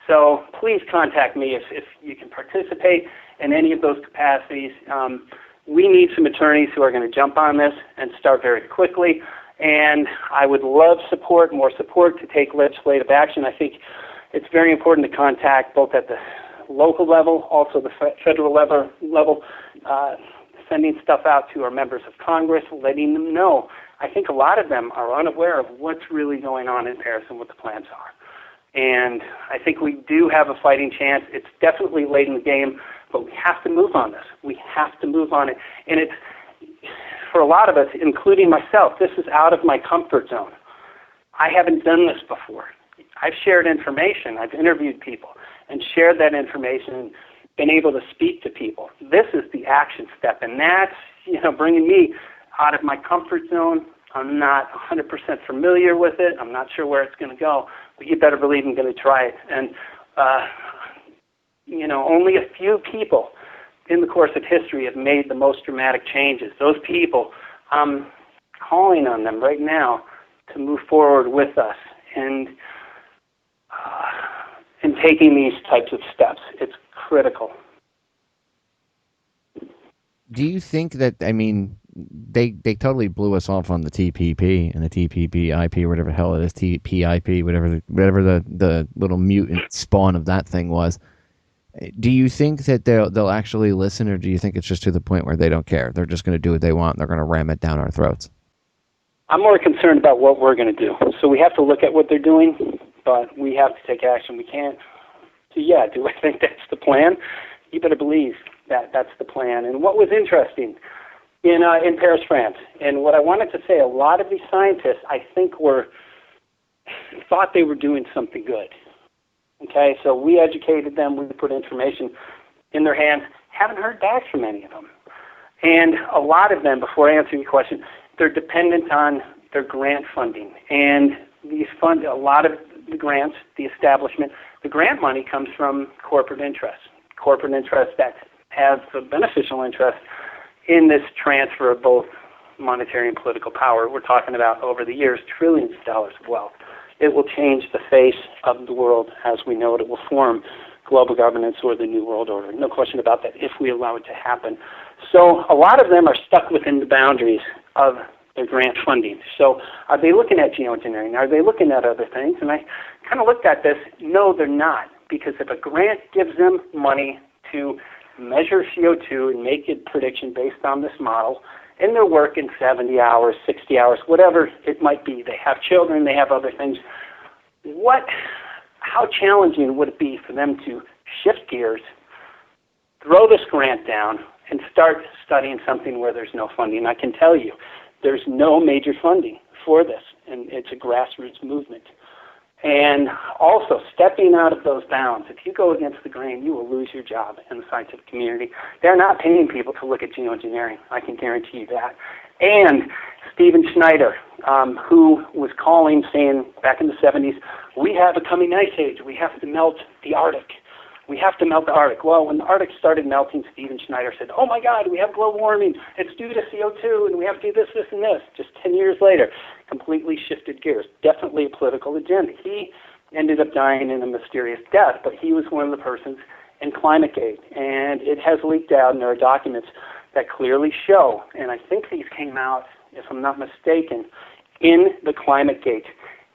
So please contact me if you can participate in any of those capacities. We need some attorneys who are going to jump on this and start very quickly. And I would love more support to take legislative action. I think it's very important to contact both at the local level, also the federal level, sending stuff out to our members of Congress, letting them know. I think a lot of them are unaware of what's really going on in Paris and what the plans are. And I think we do have a fighting chance. It's definitely late in the game, but we have to move on this. We have to move on it. And it's, for a lot of us, including myself, this is out of my comfort zone. I haven't done this before. I've shared information. I've interviewed people and shared that information and been able to speak to people. This is the action step, and that's, bringing me out of my comfort zone. I'm not 100% familiar with it. I'm not sure where it's going to go, but you better believe I'm going to try it. And, only a few people in the course of history have made the most dramatic changes. Those people, I'm calling on them right now to move forward with us and taking these types of steps. It's critical. Do you think that, they totally blew us off on the TPP and the TPP-IP, whatever the hell it is, TPIP, whatever the little mutant spawn of that thing was. Do you think that they'll actually listen, or do you think it's just to the point where they don't care? They're just going to do what they want, and they're going to ram it down our throats? I'm more concerned about what we're going to do. So we have to look at what they're doing, but we have to take action. We can't. So yeah, do I think that's the plan? You better believe that that's the plan. And what was interesting in Paris, France, and what I wanted to say, a lot of these scientists, I think, thought they were doing something good. Okay, so we educated them, we put information in their hands, haven't heard back from any of them. And a lot of them, before I answer your question, they're dependent on their grant funding. And a lot of the grants, the establishment, the grant money comes from corporate interests that have a beneficial interest in this transfer of both monetary and political power. We're talking about, over the years, trillions of dollars of wealth. It will change the face of the world as we know it. It will form global governance or the New World Order. No question about that if we allow it to happen. So a lot of them are stuck within the boundaries of their grant funding. So are they looking at geoengineering? Are they looking at other things? And I kind of looked at this. No, they're not. Because if a grant gives them money to measure CO2 and make a prediction based on this model, and they're working 70 hours, 60 hours, whatever it might be. They have children, they have other things. How challenging would it be for them to shift gears, throw this grant down, and start studying something where there's no funding? I can tell you, there's no major funding for this, and it's a grassroots movement. And also, stepping out of those bounds, if you go against the grain, you will lose your job in the scientific community. They're not paying people to look at geoengineering. I can guarantee you that. And Stephen Schneider, who was calling, saying back in the 70s, we have a coming ice age. We have to melt the Arctic. We have to melt the Arctic. Well, when the Arctic started melting, Stephen Schneider said, oh, my God, we have global warming. It's due to CO2, and we have to do this, this, and this. Just 10 years later, completely shifted gears. Definitely a political agenda. He ended up dying in a mysterious death, but he was one of the persons in ClimateGate. And it has leaked out, and there are documents that clearly show, and I think these came out, if I'm not mistaken, in the ClimateGate,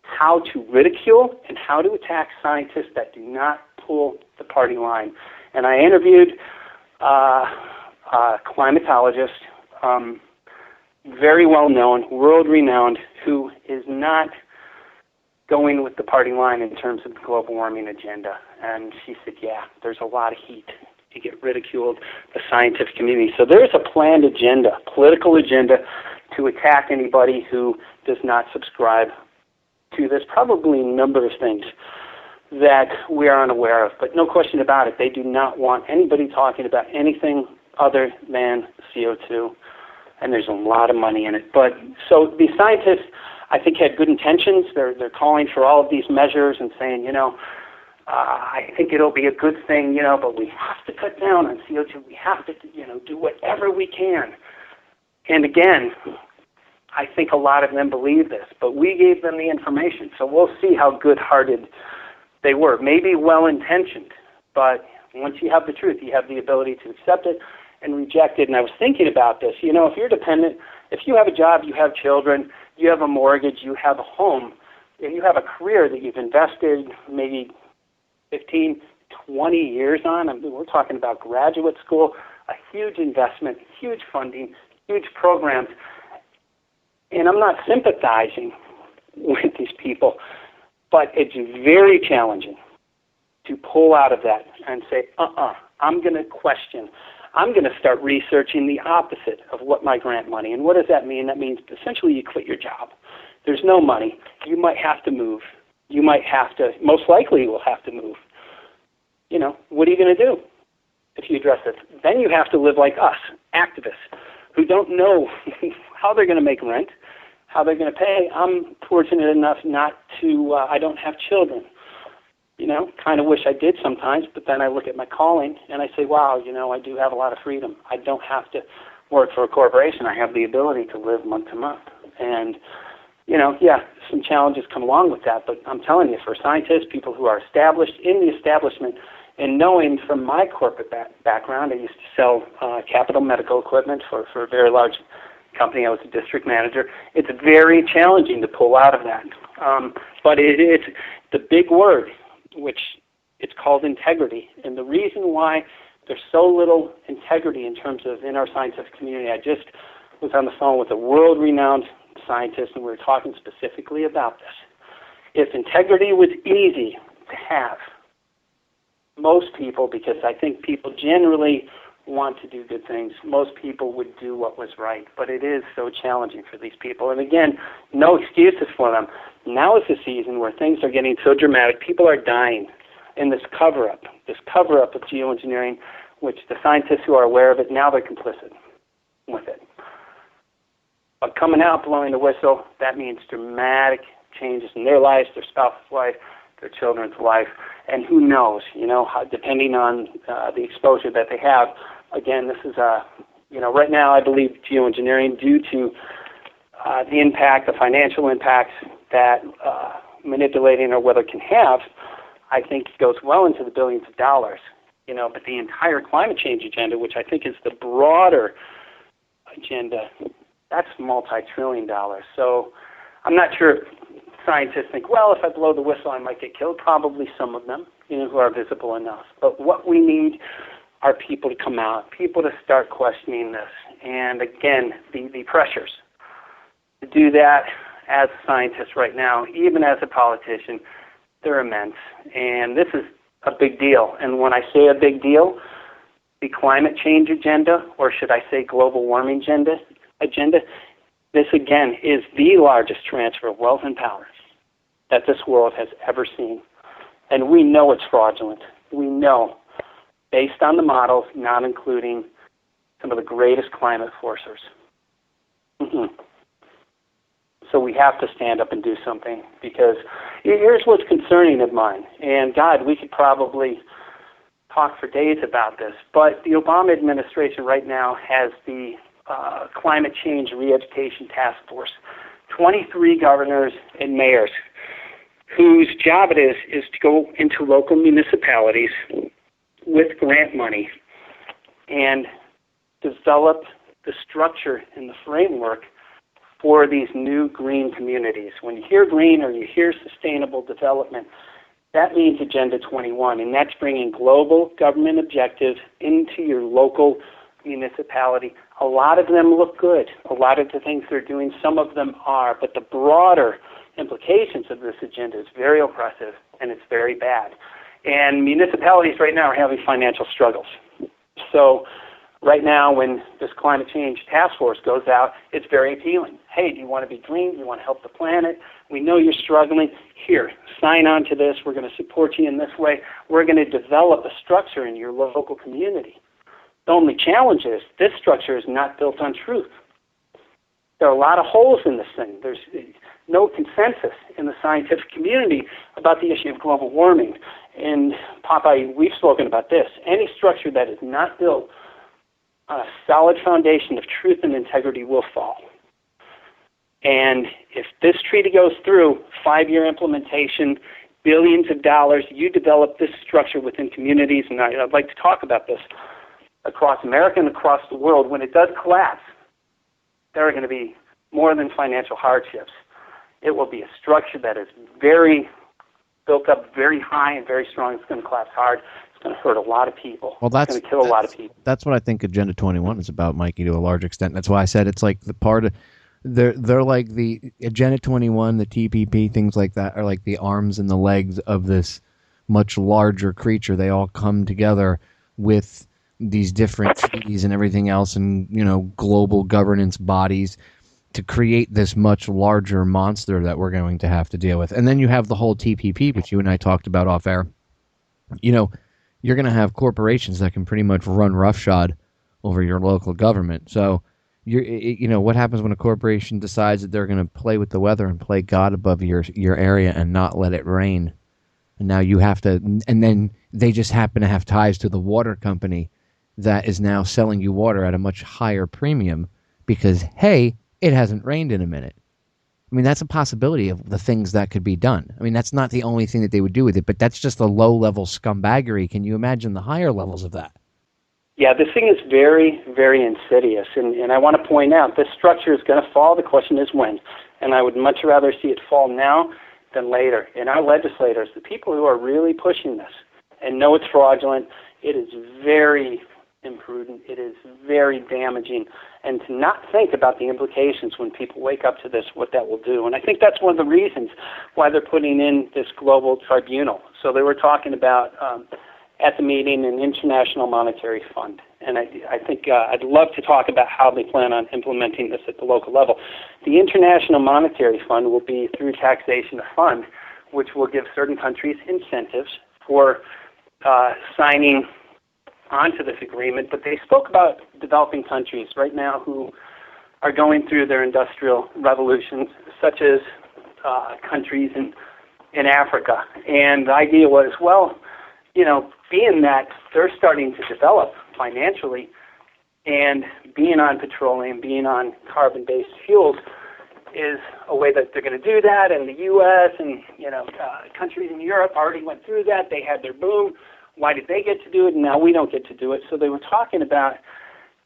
how to ridicule and how to attack scientists that do not pull the party line. And I interviewed a climatologist, very well known, world renowned, who is not going with the party line in terms of the global warming agenda. And she said, yeah, there's a lot of heat. You get ridiculed, the scientific community. So there's a planned agenda, political agenda, to attack anybody who does not subscribe to this, probably a number of things. that we are unaware of. But no question about it, they do not want anybody talking about anything other than CO2, and there's a lot of money in it. But so the scientists, I think, had good intentions. They're calling for all of these measures and saying, I think it'll be a good thing, but we have to cut down on CO2. We have to, do whatever we can. And again, I think a lot of them believe this, but we gave them the information, so we'll see how good-hearted they were. Maybe well-intentioned, but once you have the truth, you have the ability to accept it and reject it. And I was thinking about this. If you're dependent, if you have a job, you have children, you have a mortgage, you have a home, and you have a career that you've invested maybe 15, 20 years on. We're talking about graduate school, a huge investment, huge funding, huge programs. And I'm not sympathizing with these people, but it's very challenging to pull out of that and say, I'm going to question. I'm going to start researching the opposite of what my grant money. And what does that mean? That means essentially you quit your job. There's no money. You might have to move. You might have to, most likely you will have to move. What are you going to do if you address this? Then you have to live like us, activists, who don't know how they're going to make rent, how they're going to pay. I'm fortunate enough not to, I don't have children. Kind of wish I did sometimes, but then I look at my calling and I say, wow, I do have a lot of freedom. I don't have to work for a corporation. I have the ability to live month to month. And, some challenges come along with that, but I'm telling you, for scientists, people who are established in the establishment, and knowing from my corporate background, I used to sell capital medical equipment for a very large company. I was a district manager. It's very challenging to pull out of that. But it's the big word, which it's called integrity. And the reason why there's so little integrity in terms of in our scientific community, I just was on the phone with a world-renowned scientist, and we were talking specifically about this. If integrity was easy to have, most people, because I think people generally want to do good things, most people would do what was right. But it is so challenging for these people. And again, no excuses for them. Now is the season where things are getting so dramatic. People are dying in this cover-up of geoengineering, which the scientists who are aware of it, now they're complicit with it. But coming out, blowing the whistle, that means dramatic changes in their lives, their spouse's life, their children's life, and who knows, how, depending on the exposure that they have. Again, this is right now I believe geoengineering, due to the impact, the financial impacts that manipulating our weather can have, I think goes well into the billions of dollars. But the entire climate change agenda, which I think is the broader agenda, that's multi-trillion dollars. So I'm not sure scientists think, well, if I blow the whistle, I might get killed. Probably some of them, who are visible enough. But what we need are people to come out, people to start questioning this. And again, the pressures to do that as a scientist right now, even as a politician, they're immense. And this is a big deal. And when I say a big deal, the climate change agenda, or should I say global warming agenda, this again is the largest transfer of wealth and power that this world has ever seen. And we know it's fraudulent. We know, based on the models, not including some of the greatest climate forcers. So we have to stand up and do something, because here's what's concerning of mine. And God, we could probably talk for days about this, but the Obama administration right now has the Climate Change Re-Education Task Force, 23 governors and mayors whose job it is to go into local municipalities with grant money and develop the structure and the framework for these new green communities. When you hear green or you hear sustainable development, that means Agenda 21, and that's bringing global government objectives into your local municipality. A lot of them look good. A lot of the things they're doing, some of them are, but the broader implications of this agenda is very oppressive, and it's very bad. And municipalities right now are having financial struggles. So Right now, when this climate change task force goes out, it's very appealing. Hey, do you want to be green? Do you want to help the planet? We know you're struggling. Here, sign on to this. We're going to support you in this way. We're going to develop a structure in your local community. The only challenge is this structure is not built on truth. There are a lot of holes in this thing. There's no consensus in the scientific community about the issue of global warming. And Popeye, we've spoken about this. Any structure that is not built on a solid foundation of truth and integrity will fall. And if this treaty goes through, 5-year implementation, billions of dollars, you develop this structure within communities, and I'd like to talk about this across America and across the world. When it does collapse, there are going to be more than financial hardships. It will be a structure that is very built up, very high and very strong. It's going to collapse hard. It's going to hurt a lot of people. Well, it's going to kill a lot of people. That's what I think Agenda 21 is about, Mikey, to a large extent. That's why I said it's like the part of they're like the Agenda 21, the TPP, things like that are like the arms and the legs of this much larger creature. They all come together with these different treaties and everything else, and global governance bodies to create this much larger monster that we're going to have to deal with. And then you have the whole TPP, which you and I talked about off air. You're going to have corporations that can pretty much run roughshod over your local government. So, what happens when a corporation decides that they're going to play with the weather and play God above your area and not let it rain? And now you have to, and then they just happen to have ties to the water company that is now selling you water at a much higher premium because, hey, it hasn't rained in a minute. I mean, that's a possibility of the things that could be done. I mean, that's not the only thing that they would do with it, but that's just a low-level scumbaggery. Can you imagine the higher levels of that? Yeah, this thing is very, very insidious, and I want to point out this structure is going to fall. The question is when, and I would much rather see it fall now than later. And our legislators, the people who are really pushing this and know it's fraudulent, it is very imprudent, it is very damaging, and to not think about the implications when people wake up to this, what that will do. And I think that's one of the reasons why they're putting in this global tribunal. So they were talking about at the meeting an International Monetary Fund. And I think I'd love to talk about how they plan on implementing this at the local level. The International Monetary Fund will be through taxation a fund which will give certain countries incentives for signing onto this agreement. But they spoke about developing countries right now who are going through their industrial revolutions, such as countries in Africa. And the idea was, well, being that they're starting to develop financially and being on petroleum, being on carbon-based fuels is a way that they're going to do that. And the U.S. and, countries in Europe already went through that. They had their boom. Why did they get to do it and now we don't get to do it? So they were talking about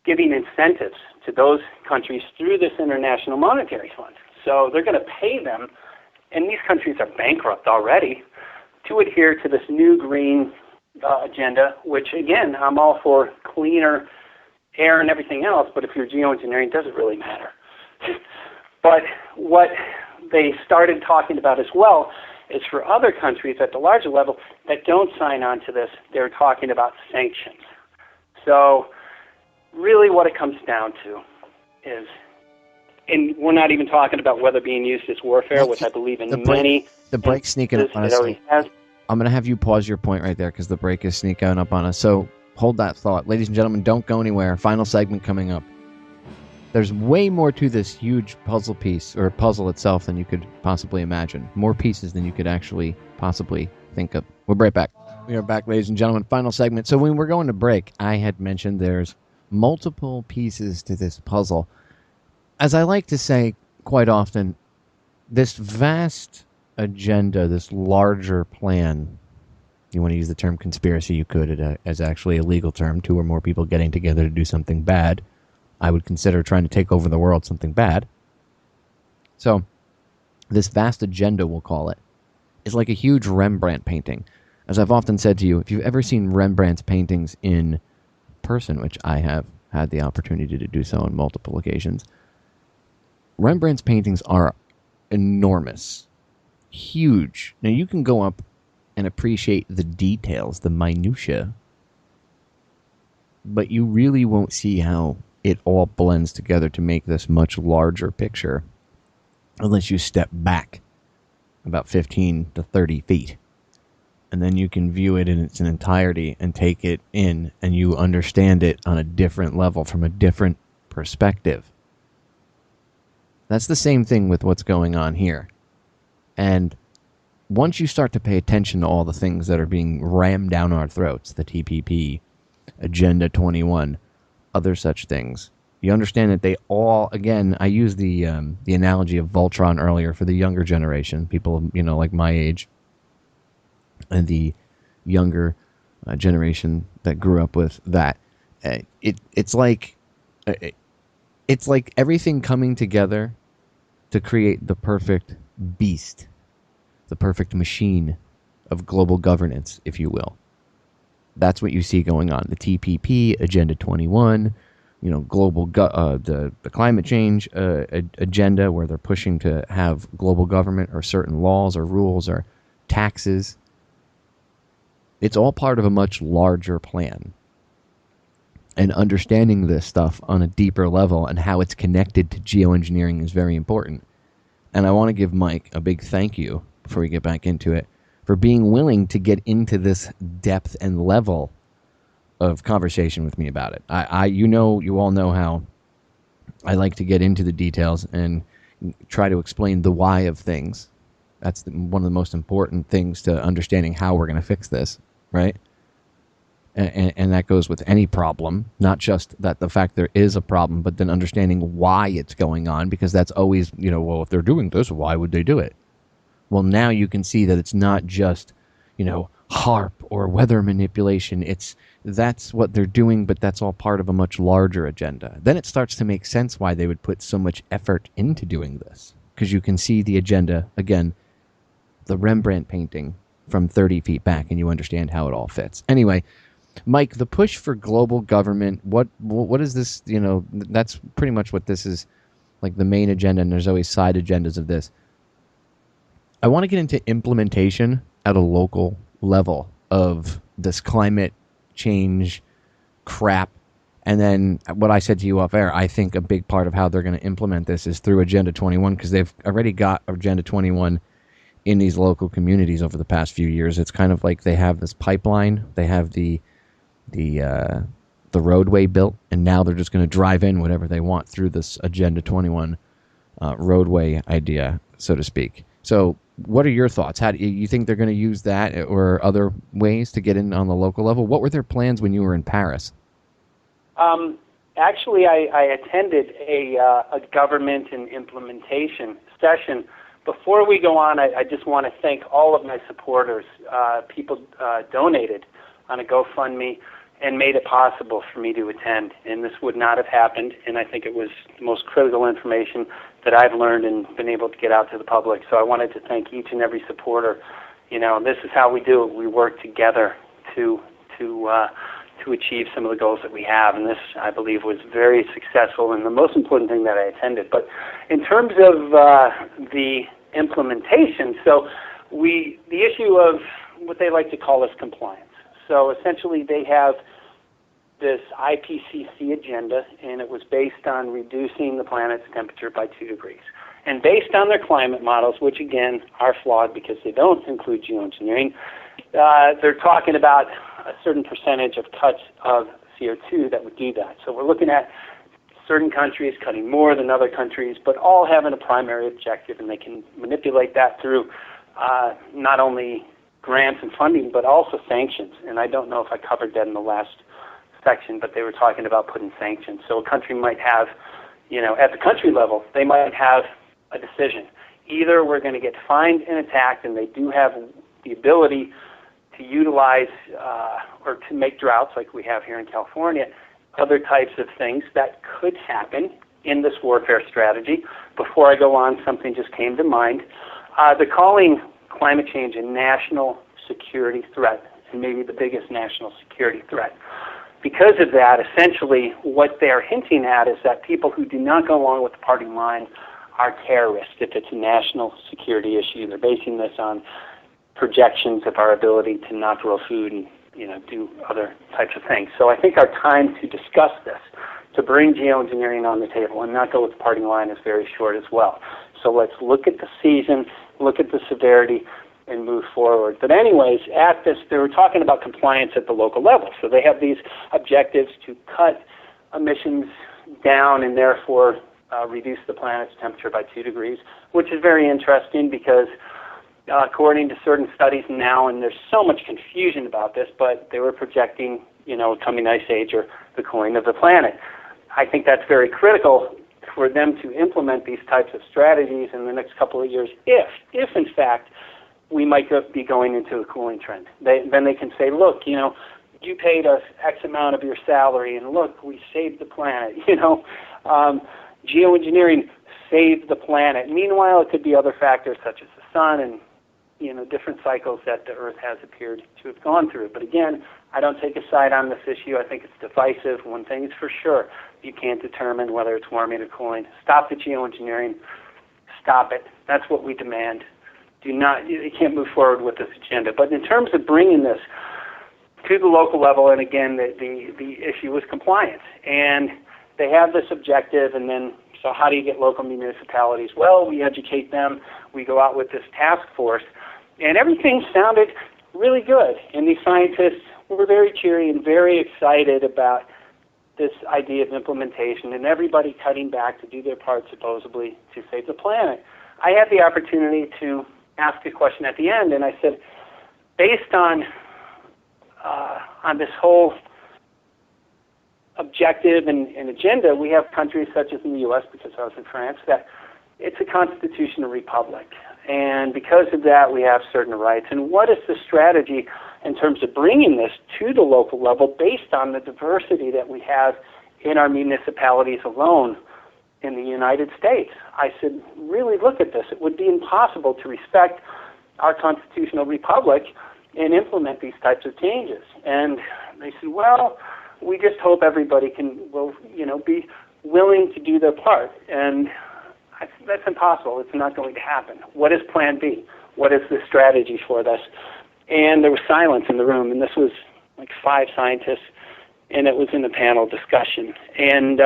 giving incentives to those countries through this International Monetary Fund. So they're going to pay them, and these countries are bankrupt already, to adhere to this new green agenda, which, again, I'm all for cleaner air and everything else, but if you're geoengineering, it doesn't really matter. But what they started talking about as well is for other countries at the larger level that don't sign on to this, they're talking about sanctions. So really what it comes down to is, and we're not even talking about weather being used as warfare, which I believe in many. The break's sneaking up on us. I'm going to have you pause your point right there because the break is sneaking up on us. So hold that thought. Ladies and gentlemen, don't go anywhere. Final segment coming up. There's way more to this huge puzzle piece, or puzzle itself, than you could possibly imagine. More pieces than you could actually possibly think of. We'll be right back. We are back, ladies and gentlemen. Final segment. So when we're going to break, I had mentioned there's multiple pieces to this puzzle. As I like to say quite often, this vast agenda, this larger plan, you want to use the term conspiracy, you could, as actually a legal term, 2 or more people getting together to do something bad. I would consider trying to take over the world something bad. So, this vast agenda, we'll call it, is like a huge Rembrandt painting. As I've often said to you, if you've ever seen Rembrandt's paintings in person, which I have had the opportunity to do so on multiple occasions, Rembrandt's paintings are enormous, huge. Now, you can go up and appreciate the details, the minutiae, But you really won't see how it all blends together to make this much larger picture unless you step back about 15 to 30 feet. And then you can view it in its entirety and take it in, and you understand it on a different level from a different perspective. That's the same thing with what's going on here. And once you start to pay attention to all the things that are being rammed down our throats, the TPP, Agenda 21, other such things, you understand that they all, again, I used the analogy of Voltron earlier for the younger generation, people, like my age, and the younger generation that grew up with that. It's like everything coming together to create the perfect beast, the perfect machine of global governance, if you will. That's what you see going on. The TPP, Agenda 21, global the climate change agenda, where they're pushing to have global government or certain laws or rules or taxes. It's all part of a much larger plan. And understanding this stuff on a deeper level and how it's connected to geoengineering is very important. And I want to give Mike a big thank you, before we get back into it, for being willing to get into this depth and level of conversation with me about it. You all know how I like to get into the details and try to explain the why of things. That's one of the most important things to understanding how we're going to fix this, right? And that goes with any problem, not just that the fact there is a problem, but then understanding why it's going on, because that's always, well, if they're doing this, why would they do it? Well, now you can see that it's not just, HARP or weather manipulation. That's what they're doing, but that's all part of a much larger agenda. Then it starts to make sense why they would put so much effort into doing this, because you can see the agenda, again, the Rembrandt painting from 30 feet back, and you understand how it all fits. Anyway, Mike, the push for global government, what is this, that's pretty much what this is, like the main agenda, and there's always side agendas of this. I want to get into implementation at a local level of this climate change crap. And then what I said to you off air, I think a big part of how they're going to implement this is through Agenda 21, because they've already got Agenda 21 in these local communities over the past few years. It's kind of like they have this pipeline, they have the roadway built, and now they're just going to drive in whatever they want through this Agenda 21 roadway idea, so to speak. So what are your thoughts? How do you think they're going to use that or other ways to get in on the local level? What were their plans when you were in Paris? Actually, I attended a government and implementation session. Before we go on, I just want to thank all of my supporters. People donated on a GoFundMe and made it possible for me to attend. And this would not have happened, and I think it was the most critical information that I've learned and been able to get out to the public. So I wanted to thank each and every supporter. This is how we do it. We work together to achieve some of the goals that we have, and this, I believe, was very successful and the most important thing that I attended. But in terms of the implementation, so the issue of what they like to call is compliance. So essentially they have this IPCC agenda, and it was based on reducing the planet's temperature by 2 degrees. And based on their climate models, which again are flawed because they don't include geoengineering, they're talking about a certain percentage of cuts of CO2 that would do that. So we're looking at certain countries cutting more than other countries, but all having a primary objective, and they can manipulate that through not only grants and funding, but also sanctions. And I don't know if I covered that in the last section, but they were talking about putting sanctions. So a country might have, at the country level, they might have a decision. Either we're going to get fined and attacked, and they do have the ability to utilize or to make droughts like we have here in California, other types of things that could happen in this warfare strategy. Before I go on, something just came to mind. They're calling climate change a national security threat, and maybe the biggest national security threat. Because of that, essentially what they're hinting at is that people who do not go along with the party line are terrorists if it's a national security issue. They're basing this on projections of our ability to not grow food and do other types of things. So I think our time to discuss this, to bring geoengineering on the table and not go with the party line, is very short as well. So let's look at the season, look at the severity, and move forward. But anyways, at this, they were talking about compliance at the local level. So they have these objectives to cut emissions down and therefore reduce the planet's temperature by 2 degrees, which is very interesting because according to certain studies now, and there's so much confusion about this, but they were projecting, coming ice age or the cooling of the planet. I think that's very critical for them to implement these types of strategies in the next couple of years, if in fact we might be going into a cooling trend. Then they can say, look, you paid us X amount of your salary, and look, we saved the planet. Geoengineering saved the planet. Meanwhile, it could be other factors such as the sun and different cycles that the Earth has appeared to have gone through. But again, I don't take a side on this issue. I think it's divisive. One thing is for sure, you can't determine whether it's warming or cooling. Stop the geoengineering. Stop it. That's what we demand. You can't move forward with this agenda. But in terms of bringing this to the local level, and again, the issue is compliance. And they have this objective, and then, so how do you get local municipalities? Well, we educate them. We go out with this task force. And everything sounded really good. And these scientists were very cheery and very excited about this idea of implementation and everybody cutting back to do their part, supposedly, to save the planet. I had the opportunity to ask a question at the end, and I said, based on this whole objective and agenda, we have countries such as in the U.S., because I was in France, that it's a constitutional republic. And because of that, we have certain rights. And what is the strategy in terms of bringing this to the local level based on the diversity that we have in our municipalities alone in the United States? I said, really look at this. It would be impossible to respect our constitutional republic and implement these types of changes. And they said, well, we just hope everybody will be willing to do their part. And that's impossible. It's not going to happen. What is Plan B? What is the strategy for this? And there was silence in the room, and this was like 5 scientists, and it was in a panel discussion. And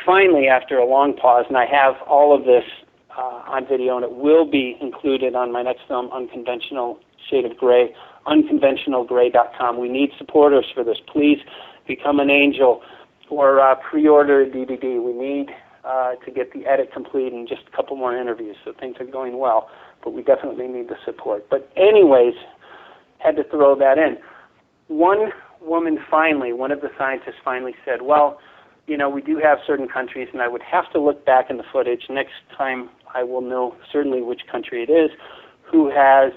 finally, after a long pause, and I have all of this on video, and it will be included on my next film, Unconventional Shade of Gray, unconventionalgray.com. We need supporters for this. Please become an angel or pre-order a DVD. We need to get the edit complete and just a couple more interviews, so things are going well, but we definitely need the support. But anyways, had to throw that in. One woman finally, one of the scientists finally said, well, we do have certain countries, and I would have to look back in the footage. Next time I will know certainly which country it is, who has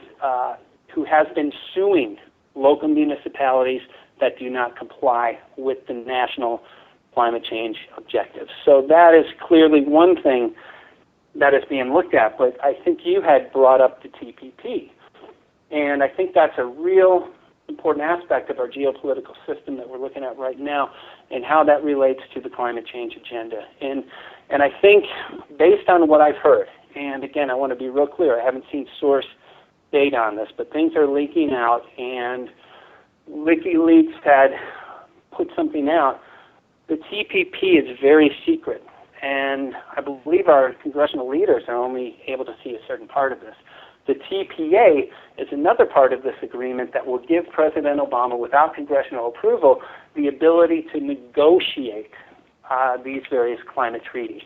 been suing local municipalities that do not comply with the national climate change objectives. So that is clearly one thing that is being looked at, but I think you had brought up the TPP. And I think that's a real important aspect of our geopolitical system that we're looking at right now and how that relates to the climate change agenda. And I think based on what I've heard, and again, I want to be real clear, I haven't seen source data on this, but things are leaking out, and WikiLeaks had put something out. The TPP is very secret, and I believe our congressional leaders are only able to see a certain part of this. The TPA is another part of this agreement that will give President Obama, without congressional approval, the ability to negotiate these various climate treaties.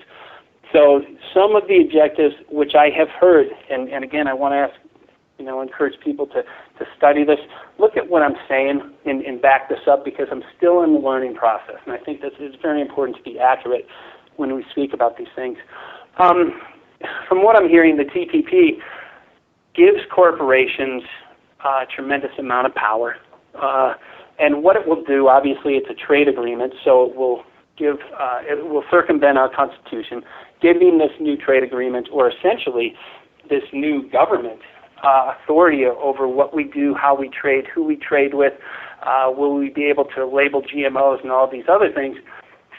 So some of the objectives, which I have heard, and again, I want to ask, encourage people to study this, look at what I'm saying and back this up, because I'm still in the learning process, and I think that it's very important to be accurate when we speak about these things. From what I'm hearing, the TPP gives corporations a tremendous amount of power, and what it will do, obviously, it's a trade agreement, so it will circumvent our Constitution, giving this new trade agreement, or essentially this new government, authority over what we do, how we trade, who we trade with, will we be able to label GMOs and all these other things.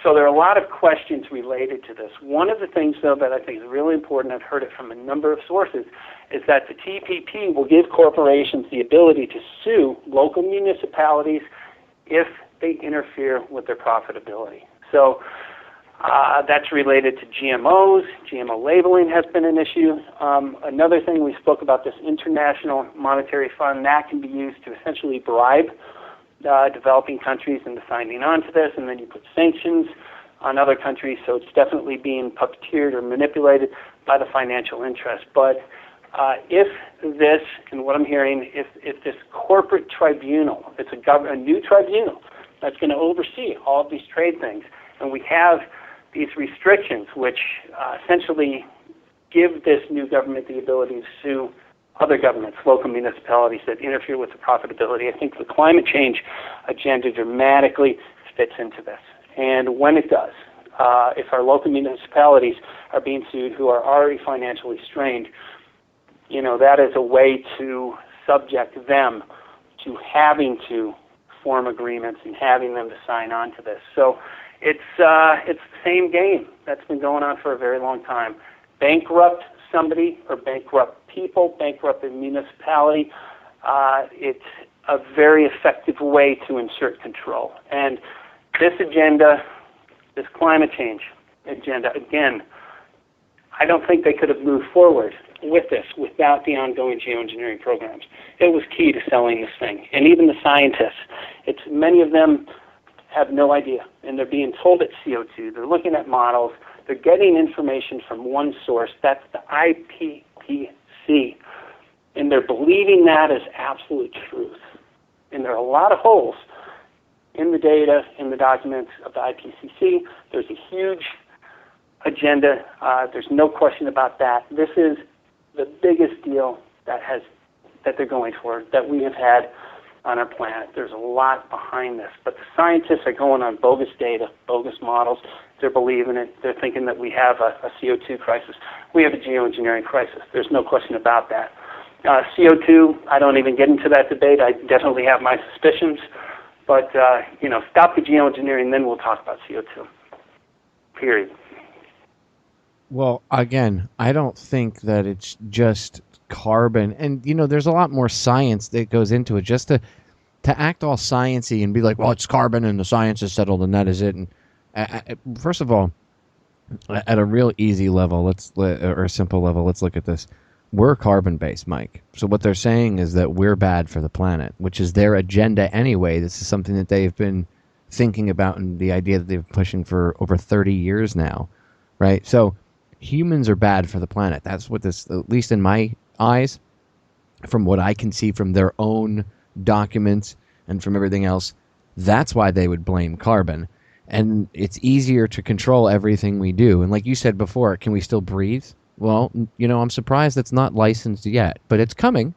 So there are a lot of questions related to this. One of the things, though, that I think is really important, I've heard it from a number of sources, is that the TPP will give corporations the ability to sue local municipalities if they interfere with their profitability. So that's related to GMOs. GMO labeling has been an issue. Another thing, we spoke about this International Monetary Fund. That can be used to essentially bribe developing countries into signing on to this, and then you put sanctions on other countries, so it's definitely being puppeteered or manipulated by the financial interest. But if this, and what I'm hearing, if this corporate tribunal, it's a new tribunal that's going to oversee all of these trade things, and we have these restrictions which essentially give this new government the ability to sue other governments, local municipalities that interfere with the profitability. I think the climate change agenda dramatically fits into this. And when it does, if our local municipalities are being sued who are already financially strained, that is a way to subject them to having to form agreements and having them to sign on to this. So it's the same game that's been going on for a very long time. Bankrupt somebody or bankrupt people, bankrupt a municipality. It's a very effective way to insert control. And this agenda, this climate change agenda, again, I don't think they could have moved forward with this without the ongoing geoengineering programs. It was key to selling this thing. And even the scientists, many of them have no idea, and they're being told it's CO2. They're looking at models. They're getting information from one source. That's the IPCC. And they're believing that as absolute truth. And there are a lot of holes in the data, in the documents of the IPCC. There's a huge agenda. There's no question about that. This is the biggest deal that they're going for, that we have had on our planet. There's a lot behind this. But the scientists are going on bogus data, bogus models. They're believing it. They're thinking that we have a CO2 crisis. We have a geoengineering crisis. There's no question about that. CO2, I don't even get into that debate. I definitely have my suspicions. But, stop the geoengineering, then we'll talk about CO2. Period. Well, again, I don't think that it's just carbon. And, there's a lot more science that goes into it. Just to act all sciencey and be like, well, it's carbon and the science is settled and that is it. And first of all, at a real easy level, or a simple level, let's look at this. We're carbon-based, Mike. So what they're saying is that we're bad for the planet, which is their agenda anyway. This is something that they've been thinking about, and the idea that they've been pushing for over 30 years now, right? So humans are bad for the planet. That's what this, at least in my eyes, from what I can see from their own documents and from everything else, that's why they would blame carbon. And it's easier to control everything we do. And like you said before, can we still breathe? Well, I'm surprised it's not licensed yet, but it's coming.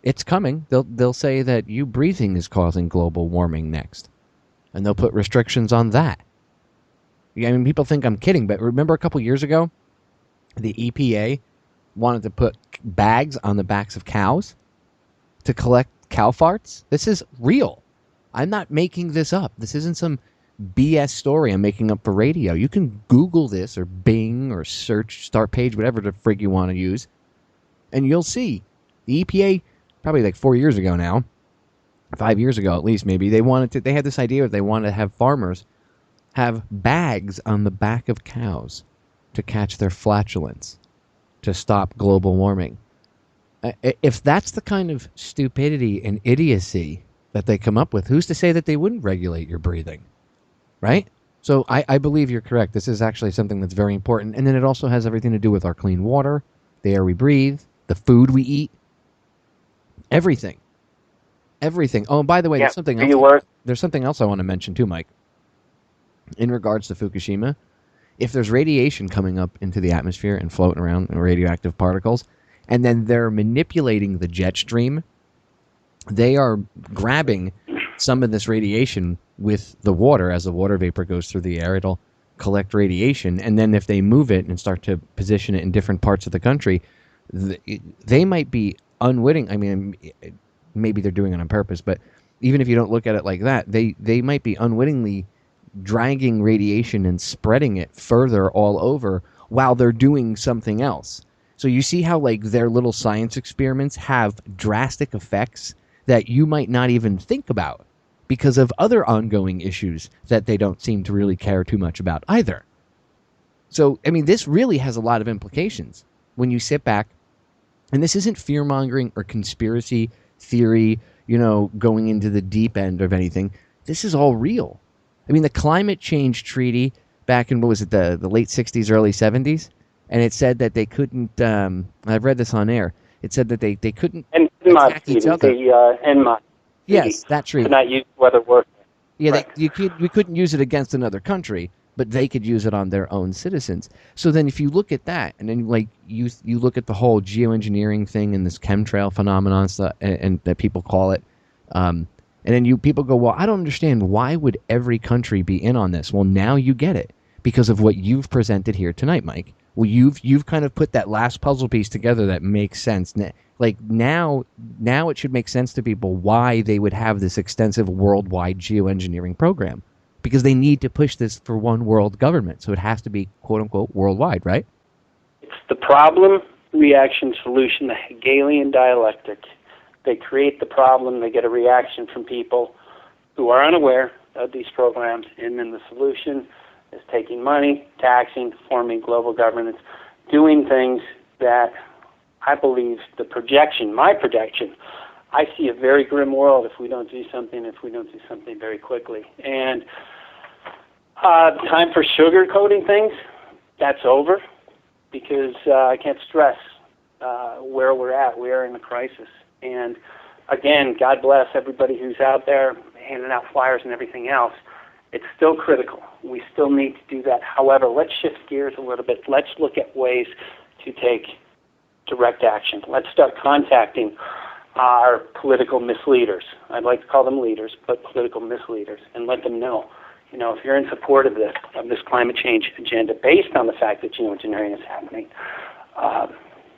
It's coming. They'll say that you breathing is causing global warming next, and they'll put restrictions on that. I mean, people think I'm kidding, but remember a couple years ago, the EPA wanted to put bags on the backs of cows to collect cow farts? This is real. I'm not making this up. This isn't some BS story I'm making up for radio. You can Google this or Bing or search Start Page, whatever the frig you want to use, and you'll see. The EPA, probably like 4 years ago now, 5 years ago at least maybe, they had this idea that they wanted to have farmers have bags on the back of cows to catch their flatulence, to stop global warming. If that's the kind of stupidity and idiocy that they come up with, who's to say that they wouldn't regulate your breathing? Right? So I believe you're correct. This is actually something that's very important. And then it also has everything to do with our clean water, the air we breathe, the food we eat, everything. Everything. Oh, and by the way, there's something else I want to mention too, Mike. In regards to Fukushima, if there's radiation coming up into the atmosphere and floating around in radioactive particles, and then they're manipulating the jet stream, they are grabbing some of this radiation with the water. As the water vapor goes through the air, it'll collect radiation, and then if they move it and start to position it in different parts of the country, they might be unwitting. I mean, maybe they're doing it on purpose, but even if you don't look at it like that, they might be unwittingly dragging radiation and spreading it further all over while they're doing something else. So you see how like their little science experiments have drastic effects that you might not even think about because of other ongoing issues that they don't seem to really care too much about either. So, I mean, this really has a lot of implications when you sit back, and this isn't fear-mongering or conspiracy theory, going into the deep end of anything. This is all real. I mean, the climate change treaty back in, what was it, the late 60s, early 70s? And it said that they couldn't, I've read this on air, it said that they couldn't attack each other. The NMOD. Yes, that treaty. To not use weather warfare. Yeah, we couldn't use it against another country, but they could use it on their own citizens. So then if you look at that, and then like you look at the whole geoengineering thing and this chemtrail phenomenon stuff, and that people call it, and then people go, well, I don't understand, why would every country be in on this? Well, now you get it because of what you've presented here tonight, Mike. Well, you've kind of put that last puzzle piece together that makes sense. Like now it should make sense to people why they would have this extensive worldwide geoengineering program, because they need to push this for one world government. So it has to be, quote unquote, worldwide, right? It's the problem, reaction, solution, the Hegelian dialectic. They create the problem, they get a reaction from people who are unaware of these programs, and then the solution is taking money, taxing, forming global governance, doing things that I believe my projection, I see a very grim world if we don't do something very quickly. And time for sugarcoating things, that's over, because I can't stress where we're at. We are in a crisis. And again, God bless everybody who's out there handing out flyers and everything else. It's still critical. We still need to do that. However, let's shift gears a little bit. Let's look at ways to take direct action. Let's start contacting our political misleaders. I'd like to call them leaders, but political misleaders, and let them know, if you're in support of this climate change agenda based on the fact that geoengineering is happening,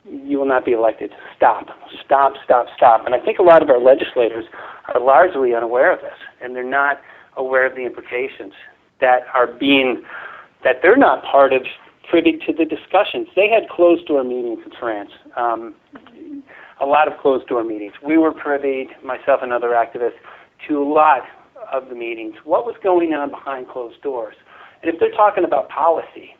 you will not be elected. Stop. And I think a lot of our legislators are largely unaware of this, and they're not aware of the implications that they're not privy to the discussions. They had closed-door meetings in France, a lot of closed-door meetings. We were privy, myself and other activists, to a lot of the meetings. What was going on behind closed doors? And if they're talking about policy,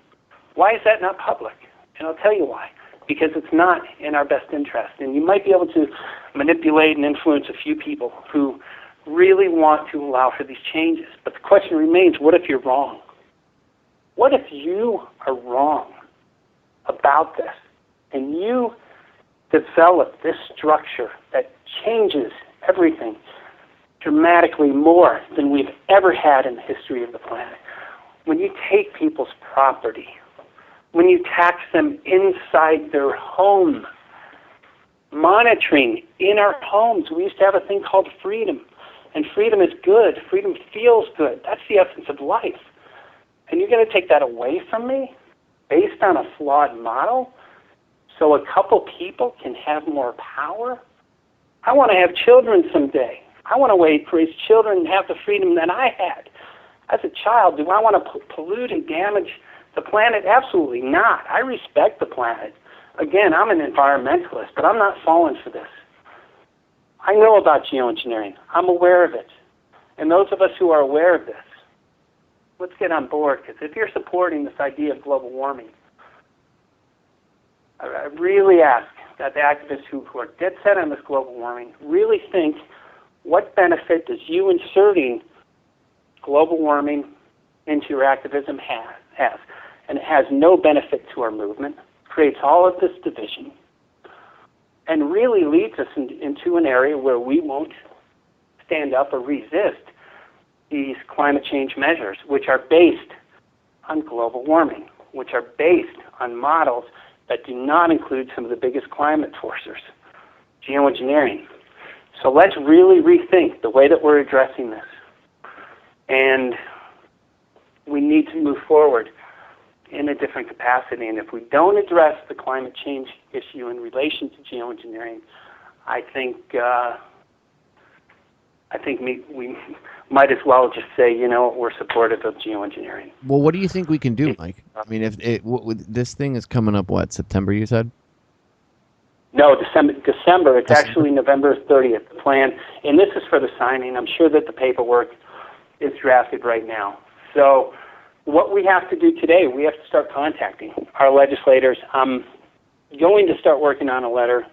why is that not public? And I'll tell you why. Because it's not in our best interest. And you might be able to manipulate and influence a few people who really want to allow for these changes. But the question remains, what if you're wrong? What if you are wrong about this and you develop this structure that changes everything dramatically more than we've ever had in the history of the planet? When you take people's property, when you tax them inside their home, monitoring in our homes. We used to have a thing called freedom, and freedom is good. Freedom feels good. That's the essence of life. And you're going to take that away from me based on a flawed model so a couple people can have more power? I want to have children someday. I want to raise children and have the freedom that I had. As a child, do I want to pollute and damage the planet? Absolutely not. I respect the planet. Again, I'm an environmentalist, but I'm not falling for this. I know about geoengineering. I'm aware of it. And those of us who are aware of this, let's get on board, because if you're supporting this idea of global warming, I really ask that the activists who are dead set on this global warming really think, what benefit does you inserting global warming into your activism has? And it has no benefit to our movement, creates all of this division, and really leads us into an area where we won't stand up or resist these climate change measures, which are based on global warming, which are based on models that do not include some of the biggest climate forcers, geoengineering. So let's really rethink the way that we're addressing this. And we need to move forward in a different capacity. And if we don't address the climate change issue in relation to geoengineering, I think I think we might as well just say, we're supportive of geoengineering. Well, what do you think we can do, Mike? I mean, if this thing is coming up, what, September, you said? No, December. It's actually November 30th, the plan. And this is for the signing. I'm sure that the paperwork is drafted right now. So what we have to do today, we have to start contacting our legislators. I'm going to start working on a letter.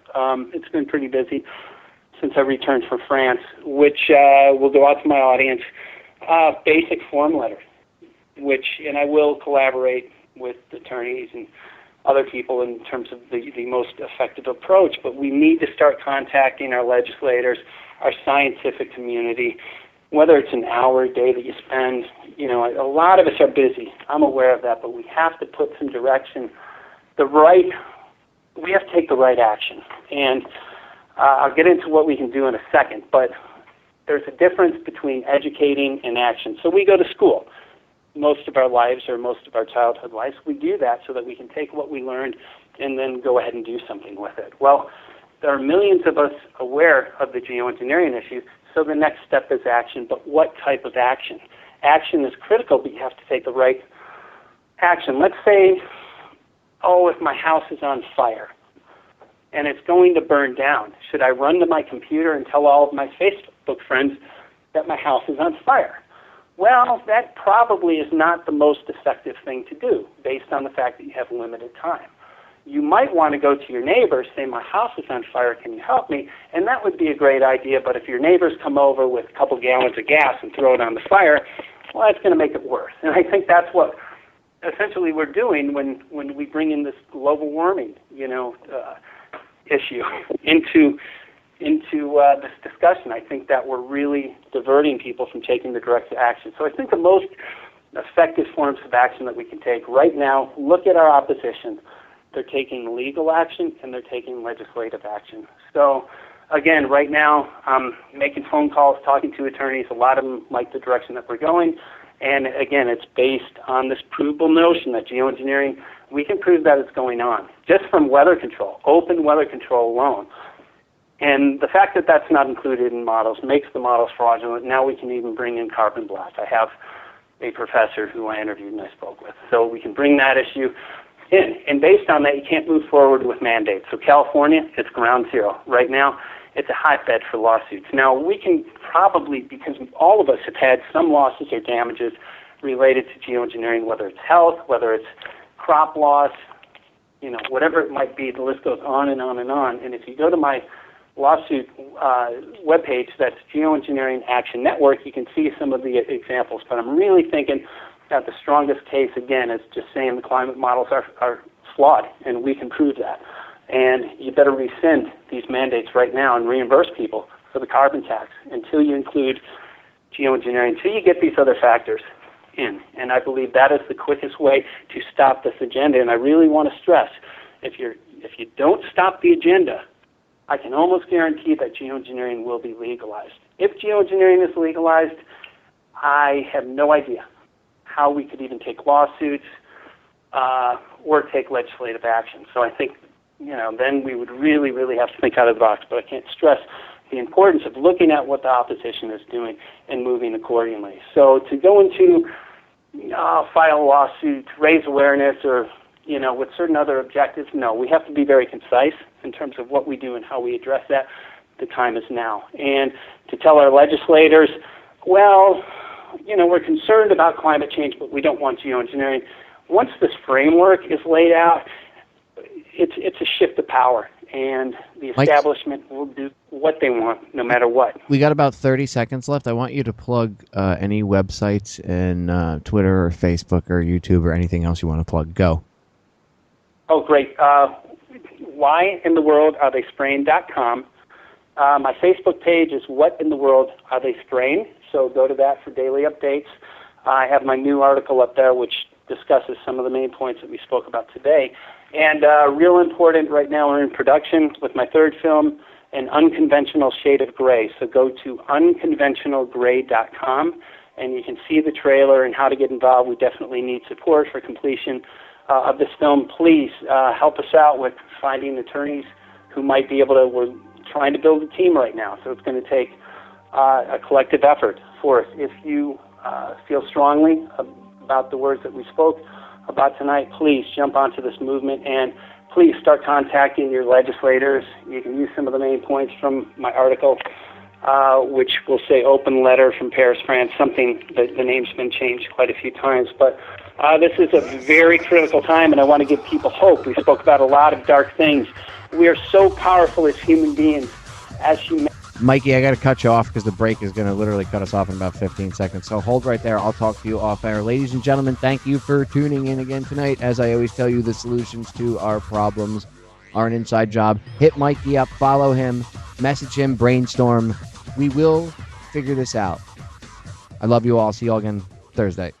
It's been pretty busy since I returned from France, which will go out to my audience, basic form letter, and I will collaborate with attorneys and other people in terms of the most effective approach, but we need to start contacting our legislators, our scientific community, whether it's an hour a day that you spend. A lot of us are busy. I'm aware of that, but we have to put some direction. We have to take the right action. And I'll get into what we can do in a second, but there's a difference between educating and action. So we go to school. Most of our lives, or most of our childhood lives, we do that so that we can take what we learned and then go ahead and do something with it. Well, there are millions of us aware of the geoengineering issue, so the next step is action. But what type of action? Action is critical, but you have to take the right action. Let's say, if my house is on fire and it's going to burn down, should I run to my computer and tell all of my Facebook friends that my house is on fire? Well, that probably is not the most effective thing to do based on the fact that you have limited time. You might want to go to your neighbors, say, my house is on fire, can you help me? And that would be a great idea, but if your neighbors come over with a couple gallons of gas and throw it on the fire, well, that's going to make it worse. And I think that's what essentially we're doing when we bring in this global warming, issue into this discussion. I think that we're really diverting people from taking the direct action. So I think the most effective forms of action that we can take right now, look at our opposition. They're taking legal action and they're taking legislative action. So again, right now, I'm making phone calls, talking to attorneys. A lot of them like the direction that we're going. And again, it's based on this provable notion that geoengineering, we can prove that it's going on just from weather control, open weather control alone. And the fact that that's not included in models makes the models fraudulent. Now we can even bring in carbon black. I have a professor who I interviewed and I spoke with. So we can bring that issue in. And based on that, you can't move forward with mandates. So California, it's ground zero. Right now, it's a hotbed for lawsuits. Now, we can probably, because all of us have had some losses or damages related to geoengineering, whether it's health, whether it's crop loss, whatever it might be, the list goes on and on and on. And if you go to my lawsuit webpage, that's Geoengineering Action Network, you can see some of the examples. But I'm really thinking that the strongest case, again, is just saying the climate models are flawed, and we can prove that. And you better rescind these mandates right now and reimburse people for the carbon tax until you include geoengineering, until you get these other factors in. And I believe that is the quickest way to stop this agenda. And I really want to stress, if you don't stop the agenda, I can almost guarantee that geoengineering will be legalized. If geoengineering is legalized, I have no idea how we could even take lawsuits or take legislative action. So I think, then we would really, really have to think out of the box. But I can't stress the importance of looking at what the opposition is doing and moving accordingly. So to go into file a lawsuit, raise awareness, or with certain other objectives, no, we have to be very concise in terms of what we do and how we address that. The time is now. And to tell our legislators, well, we're concerned about climate change, but we don't want geoengineering. Once this framework is laid out, it's a shift of power, and the establishment will do what they want, no matter what. We got about 30 seconds left. I want you to plug any websites and Twitter or Facebook or YouTube or anything else you want to plug. Go. Oh, great. whyintheworldaretheyspraying.com. My Facebook page is What in the World Are They Spraying? So go to that for daily updates. I have my new article up there which discusses some of the main points that we spoke about today. And real important right now, we're in production with my third film, An Unconventional Shade of Gray. So go to unconventionalgray.com and you can see the trailer and how to get involved. We definitely need support for completion of this film. Please help us out with finding attorneys who might be able to. We're trying to build a team right now, so it's going to take a collective effort for us. If you feel strongly about the words that we spoke about tonight, please jump onto this movement and please start contacting your legislators. You can use some of the main points from my article, which will say open letter from Paris, France, something that the name's been changed quite a few times. But this is a very critical time, and I want to give people hope. We spoke about a lot of dark things. We are so powerful as human beings, as humanity. Mikey, I got to cut you off because the break is going to literally cut us off in about 15 seconds. So hold right there. I'll talk to you off air. Ladies and gentlemen, thank you for tuning in again tonight. As I always tell you, the solutions to our problems are an inside job. Hit Mikey up, follow him, message him, brainstorm. We will figure this out. I love you all. See you all again Thursday.